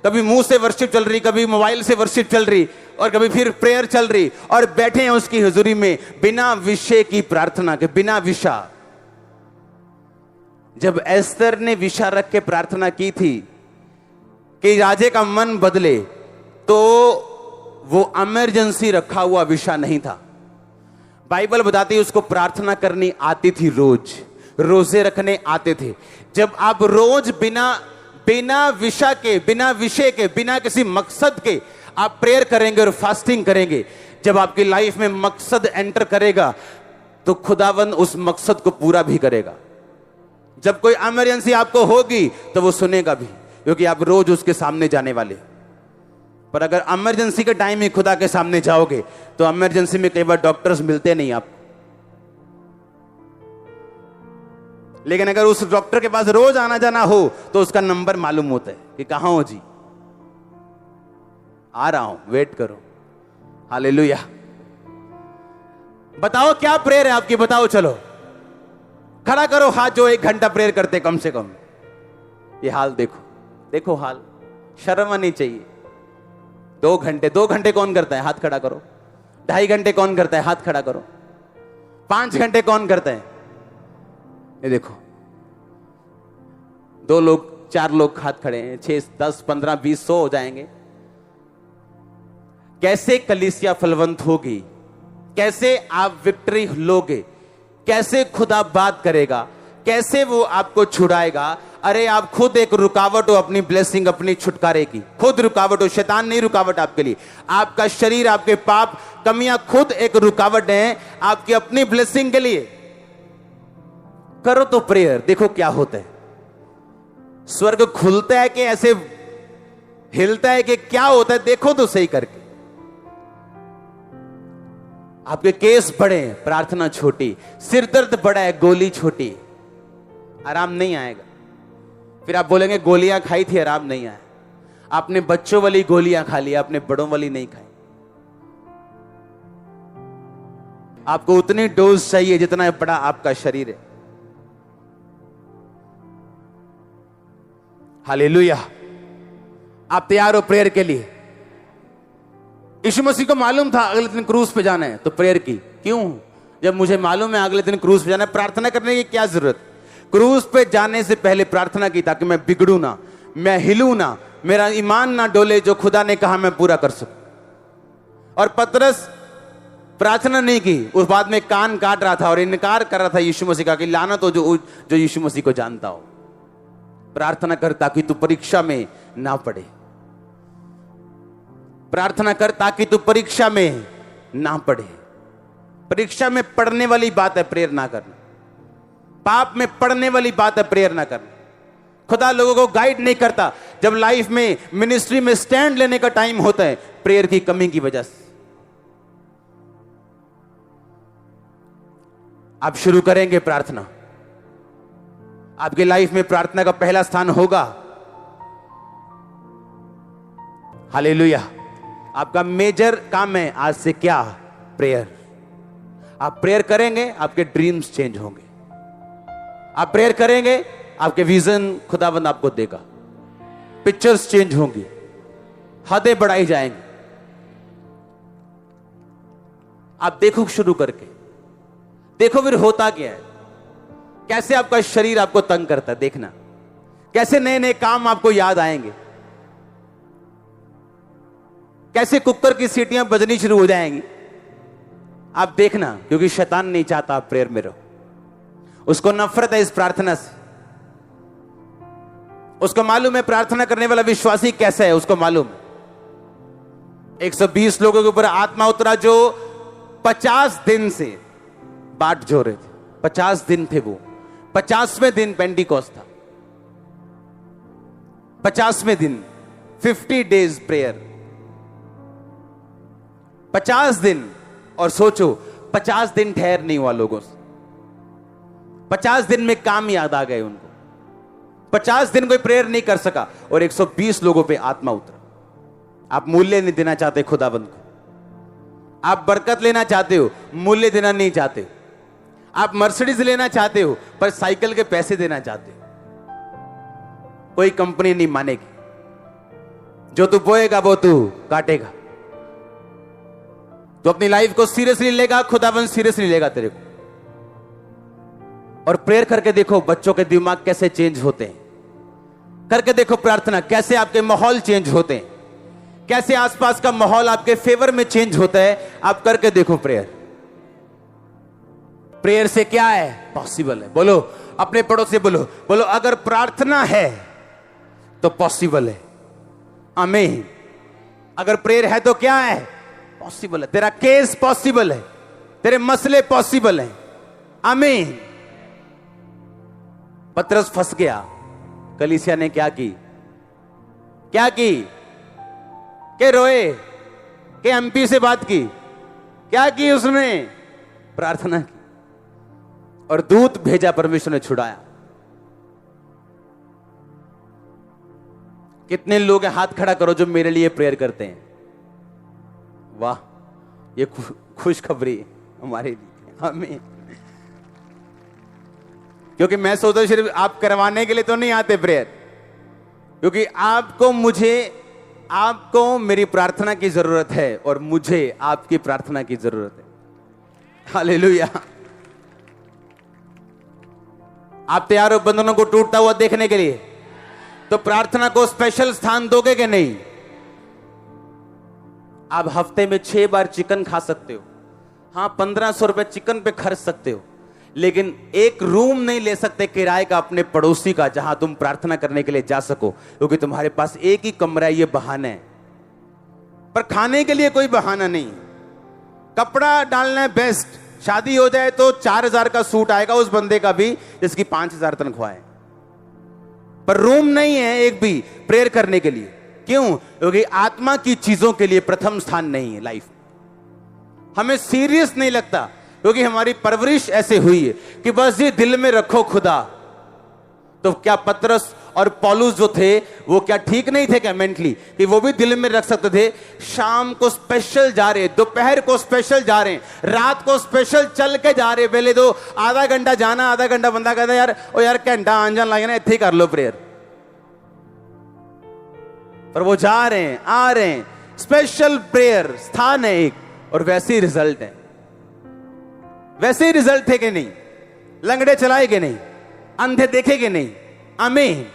कभी मुंह से वर्शिप चल रही, कभी मोबाइल से वर्शिप चल रही, और कभी फिर प्रेयर चल रही, और बैठे हैं उसकी हुजूरी में बिना विषय की प्रार्थना के, बिना विषय। जब एस्तर ने विषय रख के प्रार्थना की थी कि राजे का मन बदले, तो वो इमरजेंसी रखा हुआ विषय नहीं था। बाइबल बताती है उसको प्रार्थना करनी आती थी, रोज रोजे रखने आते थे। जब आप रोज बिना विषय के, बिना विषय के, बिना किसी मकसद के आप प्रेयर करेंगे और फास्टिंग करेंगे, जब आपकी लाइफ में मकसद एंटर करेगा तो खुदावंद उस मकसद को पूरा भी करेगा। जब कोई इमरजेंसी आपको होगी तो वो सुनेगा भी, क्योंकि आप रोज उसके सामने जाने वाले। पर अगर इमरजेंसी के टाइम ही खुदा के सामने जाओगे तो इमरजेंसी में कई बार डॉक्टर्स मिलते नहीं आप। लेकिन अगर उस डॉक्टर के पास रोज आना जाना हो तो उसका नंबर मालूम होता है कि कहां हो जी, आ रहा हूं, वेट करो। हालेलुया। बताओ क्या प्रेयर है आपकी, बताओ। चलो खड़ा करो हाथ जो 1 घंटा प्रेयर करते कम से कम। ये हाल देखो, देखो हाल, शर्म आनी चाहिए। 2 घंटे, 2 घंटे कौन करता है? हाथ खड़ा करो। 2.5 घंटे कौन करता है? हाथ खड़ा करो। 5 घंटे कौन करता है? ये देखो, 2 लोग, 4 लोग हाथ खड़े हैं, 6, 10, 15, 20, 100 हो जाएंगे। कैसे कलीसिया फलवंत होगी? कैसे आप विक्ट्री लोगे? कैसे खुदा बात करेगा? कैसे वो आपको छुड़ाएगा? अरे आप खुद एक रुकावट हो अपनी ब्लेसिंग, अपनी छुटकारे की। खुद रुकावट हो, शैतान नहीं रुकावट आपके लिए। आपका शरीर, आपके पाप, कमियां खुद एक रुकावट है आपकी अपनी ब्लेसिंग के लिए। करो तो प्रेयर, देखो क्या होता है। स्वर्ग खुलता है कि ऐसे हिलता है कि क्या होता है? देखो तो सही करके। आपके केस बड़े हैं, प्रार्थना छोटी। सिर दर्द बड़ा है, गोली छोटी। आराम नहीं आएगा। फिर आप बोलेंगे गोलियां खाई थी, आराम नहीं आया। आपने बच्चों वाली गोलियां खा ली, आपने बड़ों वाली नहीं खाई। आपको उतनी डोज चाहिए जितना बड़ा आपका शरीर है। हालेलुया। आप तैयार हो प्रेयर के लिए? यीशु मसीह को मालूम था अगले दिन क्रूज पे जाना है, तो प्रेयर की। क्यों? जब मुझे मालूम है अगले दिन क्रूज पे जाना है, प्रार्थना करने की क्या जरूरत? क्रूज पे जाने से पहले प्रार्थना की ताकि मैं बिगड़ू ना, मैं हिलू ना, मेरा ईमान ना डोले, जो खुदा ने कहा मैं पूरा कर सकूं। और पतरस प्रार्थना नहीं की, उस बाद में कान काट रहा था और इनकार कर रहा था यीशु मसीह का कि लानत हो जो यीशु मसीह को जानता हो। प्रार्थना कर ताकि तू परीक्षा में ना पड़े। प्रार्थना कर ताकि तू परीक्षा में ना पड़े। परीक्षा में पढ़ने वाली बात है प्रेयर ना करना। पाप में पढ़ने वाली बात है प्रेयर ना करना। खुदा लोगों को गाइड नहीं करता जब लाइफ में, मिनिस्ट्री में स्टैंड लेने का टाइम होता है, प्रेयर की कमी की वजह से। आप शुरू करेंगे प्रार्थना, आपकी लाइफ में प्रार्थना का पहला स्थान होगा। हालेलुया। आपका मेजर काम है आज से क्या? प्रेयर। आप प्रेयर करेंगे, आपके ड्रीम्स चेंज होंगे। आप प्रेयर करेंगे, आपके विजन खुदाबंद आपको देगा। पिक्चर्स चेंज होंगी, हदें बढ़ाई जाएंगी। आप देखो शुरू करके, देखो फिर होता क्या है, कैसे आपका शरीर आपको तंग करता है। देखना कैसे नए नए काम आपको याद आएंगे, कैसे कुकर की सीटियां बजनी शुरू हो जाएंगी। आप देखना, क्योंकि शैतान नहीं चाहता आप प्रेयर में रहो। उसको नफरत है इस प्रार्थना से। उसको मालूम है प्रार्थना करने वाला विश्वासी कैसा है, उसको मालूम है। 120 लोगों के ऊपर आत्मा उतरा जो 50 दिन से बाट जो रहे थे। 50 दिन थे वो। 50वें दिन पेंटिकॉस्ट था। 50वें दिन, 50 डेज प्रेयर। 50 दिन। और सोचो 50 दिन ठहर नहीं हुआ लोगों से। 50 दिन में काम याद आ गए उनको। 50 दिन कोई प्रेयर नहीं कर सका और 120 लोगों पे आत्मा उतरा। आप मूल्य नहीं देना चाहते खुदाबंद को। आप बरकत लेना चाहते हो, मूल्य देना नहीं चाहते हो। आप मर्सिडीज लेना चाहते हो पर साइकिल के पैसे देना चाहते हो। कोई कंपनी नहीं मानेगी। जो तू बोएगा वो तू काटेगा। तो अपनी लाइफ को सीरियसली लेगा, खुदाबंद सीरियसली लेगा तेरे को। और प्रेयर करके देखो बच्चों के दिमाग कैसे चेंज होते हैं। करके देखो प्रार्थना, कैसे आपके माहौल चेंज होते हैं, कैसे आसपास का माहौल आपके फेवर में चेंज होता है। आप करके देखो प्रेयर। प्रेयर से क्या है? पॉसिबल है। बोलो अपने पड़ोस से, बोलो बोलो अगर प्रार्थना है तो पॉसिबल है। आमीन। अगर प्रेयर है तो क्या है? पॉसिबल है। तेरा केस पॉसिबल है, तेरे मसले पॉसिबल हैं। आमीन। पतरस फंस गया। कलीसिया ने क्या की? क्या की? के रोए, के एमपी से बात की। क्या की उसने? प्रार्थना की। और दूत भेजा, परमेश्वर ने छुड़ाया। कितने लोग हैं? हाथ खड़ा करो जो मेरे लिए प्रेयर करते हैं। वाह, ये खुशखबरी हमारे लिए। हमें, क्योंकि मैं सोचता हूं सिर्फ आप करवाने के लिए तो नहीं आते प्रेयर, क्योंकि आपको, मुझे, आपको मेरी प्रार्थना की जरूरत है और मुझे आपकी प्रार्थना की जरूरत है। हालेलुया। आप तैयार हो बंधनों को टूटता हुआ देखने के लिए? तो प्रार्थना को स्पेशल स्थान दोगे कि नहीं? आप हफ्ते में 6 बार चिकन खा सकते हो। हाँ, 1500 रुपए चिकन पे खर्च सकते हो, लेकिन एक रूम नहीं ले सकते किराए का अपने पड़ोसी का, जहां तुम प्रार्थना करने के लिए जा सको, क्योंकि तुम्हारे पास एक ही कमरा है। ये बहाना है। पर खाने के लिए कोई बहाना नहीं। कपड़ा डालना है बेस्ट। शादी हो जाए तो 4000 का सूट आएगा उस बंदे का भी जिसकी 5000 तनख्वाह है। पर रूम नहीं है एक भी प्रेयर करने के लिए। क्यों? क्योंकि आत्मा की चीजों के लिए प्रथम स्थान नहीं है लाइफ। हमें सीरियस नहीं लगता, क्योंकि हमारी परवरिश ऐसे हुई है कि बस ये दिल में रखो खुदा। तो क्या पतरस और पौलुस जो थे वो क्या ठीक नहीं थे क्या मेंटली, कि वो भी दिल में रख सकते थे? शाम को स्पेशल जा रहे, दोपहर को स्पेशल जा रहे, रात को स्पेशल चल के जा रहे। पहले तो आधा घंटा जाना, आधा घंटा बंदा कहता यार ओ यार घंटा आन जान लगे ना, इतने कर लो प्रेयर। पर वो जा रहे हैं, आ रहे हैं। स्पेशल प्रेयर स्थान है एक, और वैसे ही रिजल्ट है। वैसे ही रिजल्ट थे कि नहीं? लंगड़े चलाए कि नहीं? अंधे देखे कि नहीं? आमीन।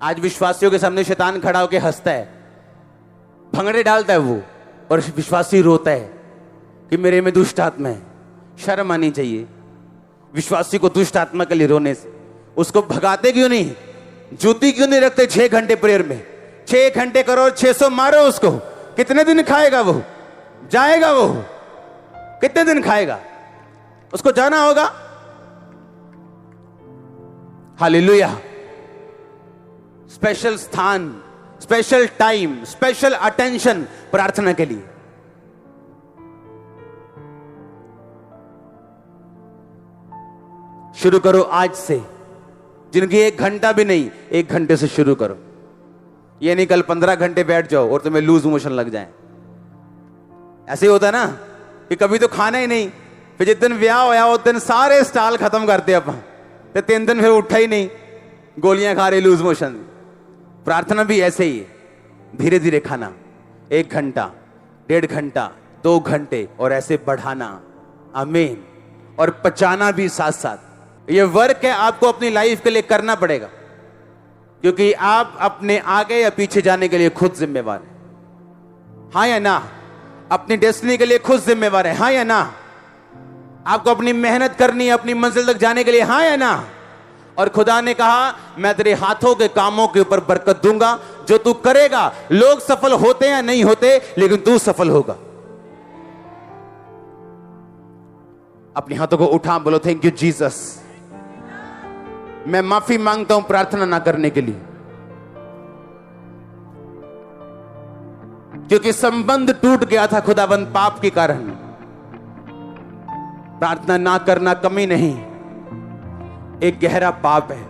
आज विश्वासियों के सामने शैतान खड़ा होकर हंसता है, भंगड़े डालता है वो, और विश्वासी रोता है कि मेरे में दुष्ट आत्मा है। शर्म आनी चाहिए विश्वासी को दुष्ट आत्मा के लिए रोने से। उसको भगाते क्यों नहीं? जूती क्यों नहीं रखते 6 घंटे प्रेयर में? 6 घंटे करो, 600 मारो उसको। कितने दिन खाएगा वो? जाएगा वो? कितने दिन खाएगा? उसको जाना होगा। हालेलुया। स्पेशल स्थान, स्पेशल टाइम, स्पेशल अटेंशन प्रार्थना के लिए। शुरू करो आज से। जिनकी 1 घंटा भी नहीं, 1 घंटे से शुरू करो। ये नहीं कल 15 घंटे बैठ जाओ और तुम्हें लूज मोशन लग जाए। ऐसे ही होता है ना कि कभी तो खाना ही नहीं, फिर जिस दिन ब्याह होया उस दिन सारे स्टाल खत्म करते अपन, तो 3 दिन फिर उठा ही नहीं, गोलियां खा रहे लूज मोशन। प्रार्थना भी ऐसे ही है, धीरे धीरे खाना। 1 घंटा, 1.5 घंटा, 2 घंटे, और ऐसे बढ़ाना। आमीन। और पचाना भी साथ साथ। ये वर्क है, आपको अपनी लाइफ के लिए करना पड़ेगा, क्योंकि आप अपने आगे या पीछे जाने के लिए खुद जिम्मेवार हैं। हाँ या ना? अपनी डेस्टिनी के लिए खुद जिम्मेवार है। हाँ या ना? आपको अपनी मेहनत करनी है अपनी मंजिल तक जाने के लिए। हाँ या ना? और खुदा ने कहा मैं तेरे हाथों के कामों के ऊपर बरकत दूंगा। जो तू करेगा, लोग सफल होते या नहीं होते, लेकिन तू सफल होगा। अपने हाथों को उठा, बोलो थैंक यू जीसस। मैं माफी मांगता हूं प्रार्थना ना करने के लिए, क्योंकि संबंध टूट गया था खुदाबंद पाप के कारण। प्रार्थना ना करना कमी नहीं, एक गहरा पाप है,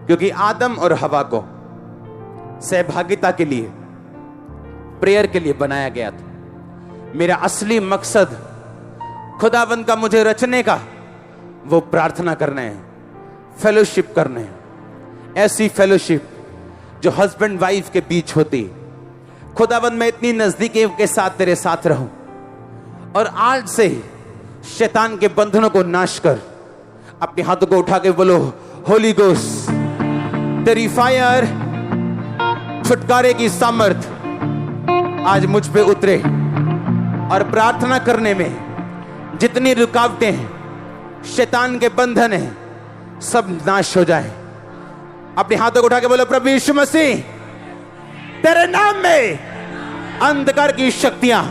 क्योंकि आदम और हवा को सहभागिता के लिए, प्रेयर के लिए बनाया गया था। मेरा असली मकसद खुदाबंद का मुझे रचने का, वो प्रार्थना करना है, फेलोशिप करना है। ऐसी फेलोशिप जो हस्बैंड वाइफ के बीच होती। खुदाबंद मैं इतनी नजदीकी के साथ तेरे साथ रहूं, और आज से शैतान के बंधनों को नाश कर। अपने हाथों को उठा के बोलो होली गोस्ट, तेरी फायर, छुटकारे की सामर्थ आज मुझ पे उतरे, और प्रार्थना करने में जितनी रुकावटें हैं, शैतान के बंधन हैं, सब नाश हो जाए। अपने हाथों को उठा के बोलो प्रभु यीशु मसीह, तेरे नाम में अंधकार की शक्तियां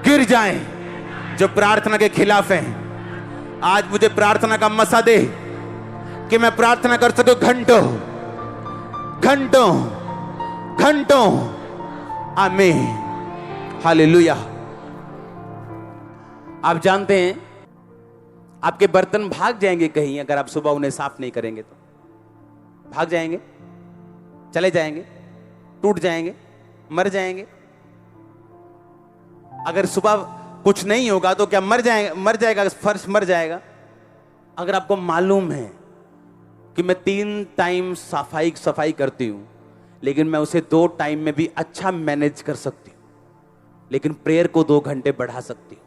गिर जाएं जो प्रार्थना के खिलाफ हैं। आज मुझे प्रार्थना का मसा दे कि मैं प्रार्थना कर सकूं घंटों घंटों घंटों। आमीन। हालेलुया। आप जानते हैं आपके बर्तन भाग जाएंगे कहीं, अगर आप सुबह उन्हें साफ नहीं करेंगे तो भाग जाएंगे, चले जाएंगे, टूट जाएंगे, मर जाएंगे। अगर सुबह कुछ नहीं होगा तो क्या मर जाएगा फर्श मर जाएगा। अगर आपको मालूम है कि मैं 3 टाइम सफाई करती हूं, लेकिन मैं उसे 2 टाइम में भी अच्छा मैनेज कर सकती हूं, लेकिन प्रेयर को 2 घंटे बढ़ा सकती हूं।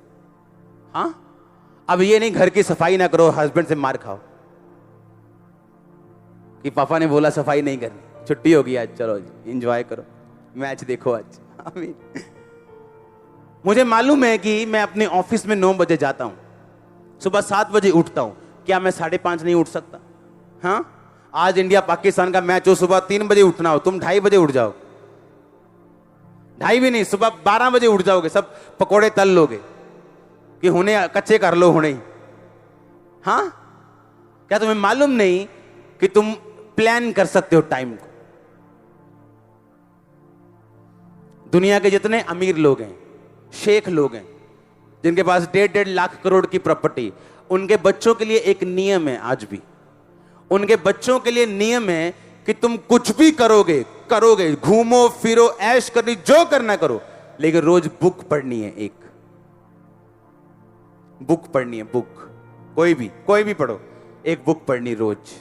हाँ, अब ये नहीं घर की सफाई ना करो, हस्बैंड से मार खाओ कि पापा ने बोला सफाई नहीं करनी, छुट्टी होगी आज, चलो एंजॉय करो, मैच देखो आज। आमीन। मुझे मालूम है कि मैं अपने ऑफिस में 9 बजे जाता हूं, सुबह 7 बजे उठता हूं, क्या मैं 5:30 नहीं उठ सकता? हाँ, आज इंडिया पाकिस्तान का मैच हो, सुबह 3 बजे उठना हो, तुम 2:30 बजे उठ जाओ। 2:30 भी नहीं, सुबह 12 बजे उठ जाओगे, सब पकोड़े तल लोगे कि हुने कच्चे कर लो हुने। हाँ, क्या तुम्हें मालूम नहीं कि तुम प्लान कर सकते हो टाइम को? दुनिया के जितने अमीर लोग हैं, शेख लोग हैं, जिनके पास 1.5 लाख करोड़ की प्रॉपर्टी, उनके बच्चों के लिए एक नियम है। आज भी उनके बच्चों के लिए नियम है कि तुम कुछ भी करोगे, घूमो फिरो, ऐश करनी, जो करना करो, लेकिन रोज बुक पढ़नी है। एक बुक पढ़नी है, बुक, कोई भी पढ़ो, एक बुक पढ़नी रोज।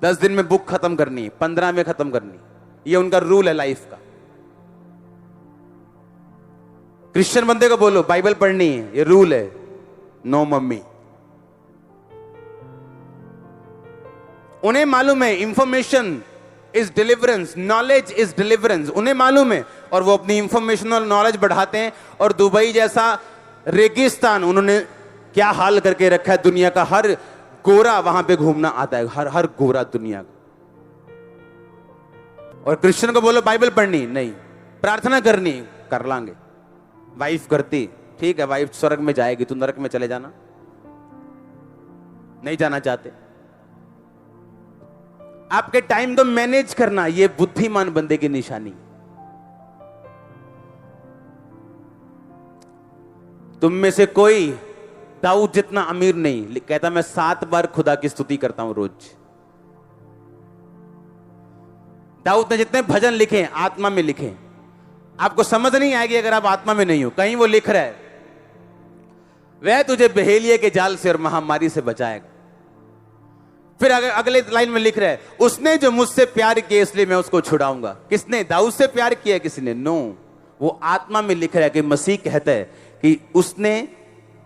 10 दिन में बुक खत्म करनी है, 15 में खत्म करनी, ये उनका रूल है लाइफ का। क्रिश्चियन बंदे को बोलो बाइबल पढ़नी है, ये रूल है, नो मम्मी। उन्हें मालूम है information is deliverance, knowledge is deliverance, उन्हें मालूम है, और वो अपनी इंफॉर्मेशन और नॉलेज बढ़ाते हैं। और दुबई जैसा रेगिस्तान उन्होंने क्या हाल करके रखा है, दुनिया का हर गोरा वहां पे घूमना आता है, हर गोरा दुनिया का। और क्रिश्चियन को बोलो बाइबल पढ़नी नहीं, प्रार्थना करनी, कर लांगे। वाइफ करती, ठीक है, वाइफ स्वर्ग में जाएगी, तू नरक में चले जाना, नहीं जाना चाहते। आपके टाइम को मैनेज करना, यह बुद्धिमान बंदे की निशानी। तुम में से कोई दाऊद जितना अमीर नहीं, कहता मैं 7 बार खुदा की स्तुति करता हूं रोज। दाऊद ने जितने भजन लिखे आत्मा में लिखे। आपको समझ नहीं आएगी अगर आप आत्मा में नहीं हो। कहीं वो लिख रहा है, वह तुझे बहेलिये के जाल से और महामारी से बचाएगा। फिर अगले लाइन में लिख रहा है, उसने जो मुझसे प्यार किया इसलिए मैं उसको छुड़ाऊंगा। किसने? दाऊद से प्यार किया किसी ने? नो, वो आत्मा में लिख रहा है कि मसीह कहता है कि उसने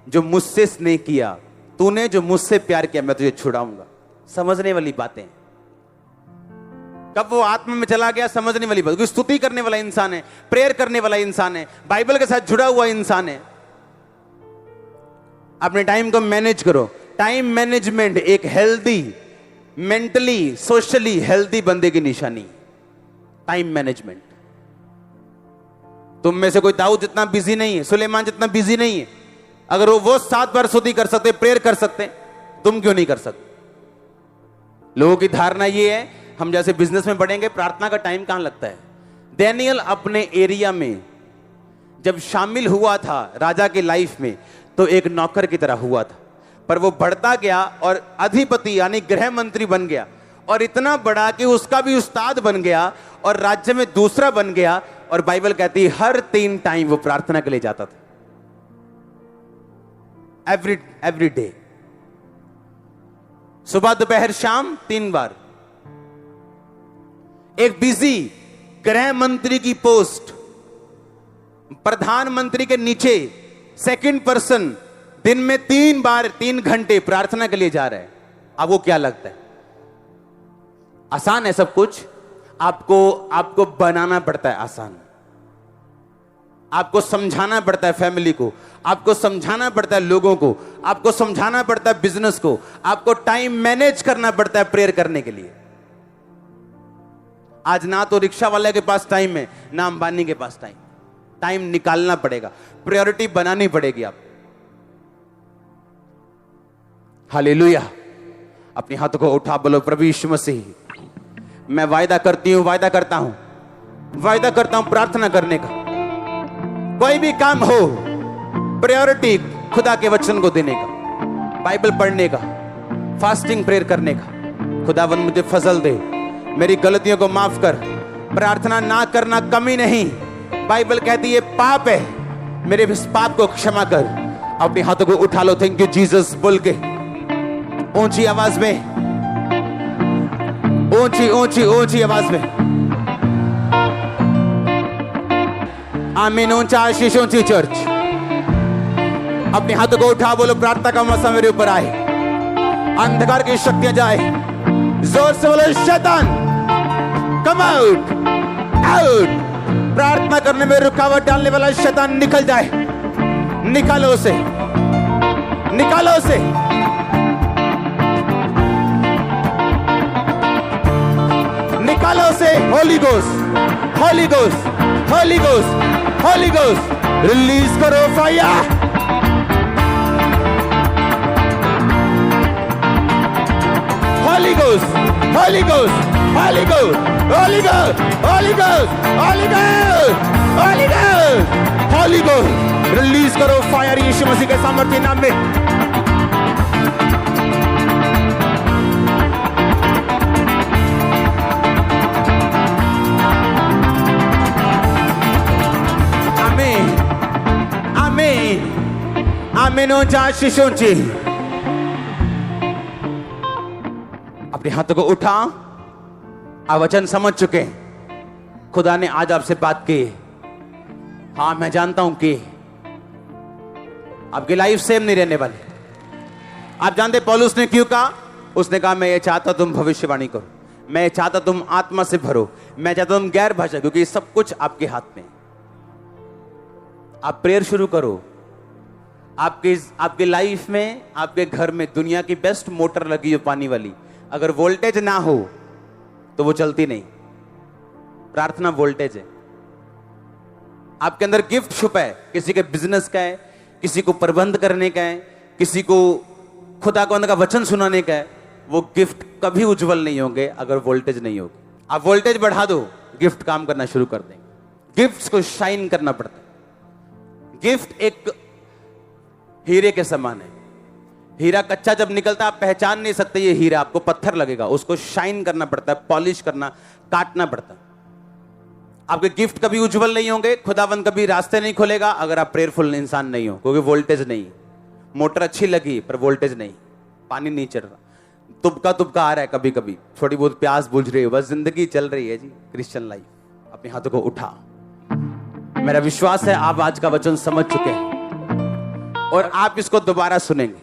जो मुझसे स्नेह किया, तूने जो मुझसे प्यार किया, मैं तुझे छुड़ाऊंगा। समझने वाली बातें। कब वो आत्मा में चला गया, समझने वाली बात। स्तुति करने वाला इंसान है, प्रेयर करने वाला इंसान है, बाइबल के साथ जुड़ा हुआ इंसान है। अपने टाइम को मैनेज करो। टाइम मैनेजमेंट एक हेल्दी, मेंटली सोशली हेल्दी बंदे की निशानी। Time management. तुम में से कोई दाऊद जितना बिजी नहीं है, सुलेमान जितना बिजी नहीं है। अगर वो 7 बार स्तुति कर सकते, प्रेयर कर सकते, तुम क्यों नहीं कर सकते? लोगों की धारणा ये है, हम जैसे बिजनेस में बढ़ेंगे, प्रार्थना का टाइम कहां लगता है। डैनियल अपने एरिया में जब शामिल हुआ था राजा की लाइफ में, तो एक नौकर की तरह हुआ था, पर वो बढ़ता गया और अधिपति यानी गृह मंत्री बन गया, और इतना बड़ा कि उसका भी उस्ताद बन गया और राज्य में दूसरा बन गया। और बाइबल कहती है हर 3 टाइम वो प्रार्थना के लिए जाता था। एवरी डे, सुबह दोपहर शाम 3 बार। एक बिजी गृह मंत्री की पोस्ट, प्रधानमंत्री के नीचे सेकंड पर्सन दिन में 3 बार 3 घंटे प्रार्थना के लिए जा रहा है। आपको क्या लगता है आसान है सब कुछ? आपको बनाना पड़ता है आसान। आपको समझाना पड़ता है फैमिली को, आपको समझाना पड़ता है लोगों को, आपको समझाना पड़ता है बिजनेस को, आपको टाइम मैनेज करना पड़ता है प्रेयर करने के लिए। आज ना तो रिक्शा वाले के पास टाइम है, ना अंबानी के पास टाइम। टाइम निकालना पड़ेगा, प्रायोरिटी बनानी पड़ेगी आप। हालेलुया। अपने हाथों को उठा बोलो, प्रभु यीशु मसीह, मैं वायदा करती हूं, वायदा करता हूं प्रार्थना करने का। कोई भी काम हो, प्रायोरिटी खुदा के वचन को देने का, बाइबल पढ़ने का, फास्टिंग प्रेयर करने का। खुदावंद मुझे फजल दे, मेरी गलतियों को माफ कर। प्रार्थना ना करना कमी नहीं, बाइबल कहती है पाप है, मेरे इस पाप को क्षमा कर। अपने हाथों को उठा लो, थैंक यू जीसस बोल के ऊंची आवाज में, ऊंची आवाज में आमीन। ऊंचा आशीष, ऊंची चर्च। अपने हाथों को उठा बोलो, प्रार्थना का मौसम मेरे ऊपर आए, अंधकार की शक्तियां जाए। जोर से बोलो, शैतान कम आउट, आउट। प्रार्थना करने में रुकावट डालने वाला शैतान निकल जाए। निकालो उसे, निकालो उसे। निकालो उसे। Holi ghost, Holi ghost, Holi ghost, Holi ghost, release करो fire. Holy Ghost, Holy Ghost, Holy Ghost, Holy Ghost, Holy Ghost, Holy Ghost, Holy Ghost, Holy Ghost, release करो फायर यीशु मसीह के सामर्थ्य नाम में। आमीन, आमीन, आमीन। ऊंचा आशीष, ऊंची। अपने हाथों को उठा। आप वचन समझ चुके, खुदा ने आज आपसे बात की। हाँ, मैं जानता हूं कि आपकी लाइफ सेम नहीं रहने वाली। आप जानते पौलुस ने क्यों कहा, उसने कहा मैं ये चाहता तुम भविष्यवाणी करो, मैं ये चाहता तुम आत्मा से भरो, मैं चाहता तुम गैर भाषा, क्योंकि ये सब कुछ आपके हाथ में है। आप प्रेयर शुरू करो। आपकी लाइफ में, आपके घर में दुनिया की बेस्ट मोटर लगी हो पानी वाली, अगर वोल्टेज ना हो तो वो चलती नहीं। प्रार्थना वोल्टेज है। आपके अंदर गिफ्ट छुपा है, किसी के बिजनेस का है, किसी को प्रबंध करने का है, किसी को खुदा का वचन सुनाने का है। वो गिफ्ट कभी उज्जवल नहीं होंगे अगर वोल्टेज नहीं होगी। आप वोल्टेज बढ़ा दो, गिफ्ट काम करना शुरू कर देंगे। गिफ्ट्स को शाइन करना पड़ता है। गिफ्ट एक हीरे के समान है। हीरा कच्चा जब निकलता है आप पहचान नहीं सकते ये हीरा, आपको पत्थर लगेगा। उसको शाइन करना पड़ता है, पॉलिश करना, काटना पड़ता है। आपके गिफ्ट कभी उज्जवल नहीं होंगे, खुदावंद कभी रास्ते नहीं खोलेगा अगर आप प्रेयरफुल इंसान नहीं हो, क्योंकि वोल्टेज नहीं। मोटर अच्छी लगी पर वोल्टेज नहीं, पानी नहीं चल रहा, तुबका आ रहा है, कभी कभी थोड़ी बहुत प्यास बुझ रही है, बस जिंदगी चल रही है जी। Christian life. अपने हाथों को उठा। मेरा विश्वास है आप आज का वचन समझ चुके हैं और आप इसको दोबारा सुनेंगे।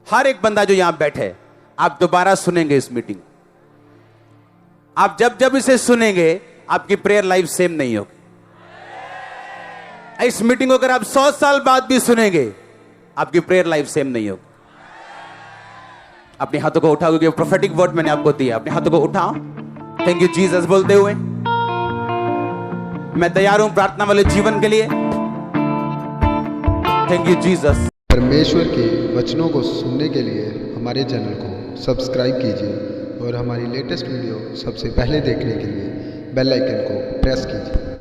हर एक बंदा जो यहां बैठे, आप दोबारा सुनेंगे इस मीटिंग। आप जब जब इसे सुनेंगे आपकी प्रेयर लाइफ सेम नहीं होगी। इस मीटिंग को अगर आप 100 साल बाद भी सुनेंगे आपकी प्रेयर लाइफ सेम नहीं होगी। अपने हाथों को उठाओ, क्योंकि प्रोफेटिक वर्ड मैंने आपको दिया। अपने हाथों को उठाओ, थैंक यू जीसस बोलते हुए। मैं तैयार हूं प्रार्थना वाले जीवन के लिए। Thank you Jesus. परमेश्वर के वचनों को सुनने के लिए हमारे चैनल को सब्सक्राइब कीजिए और हमारी लेटेस्ट वीडियो सबसे पहले देखने के लिए बेल आइकन को प्रेस कीजिए।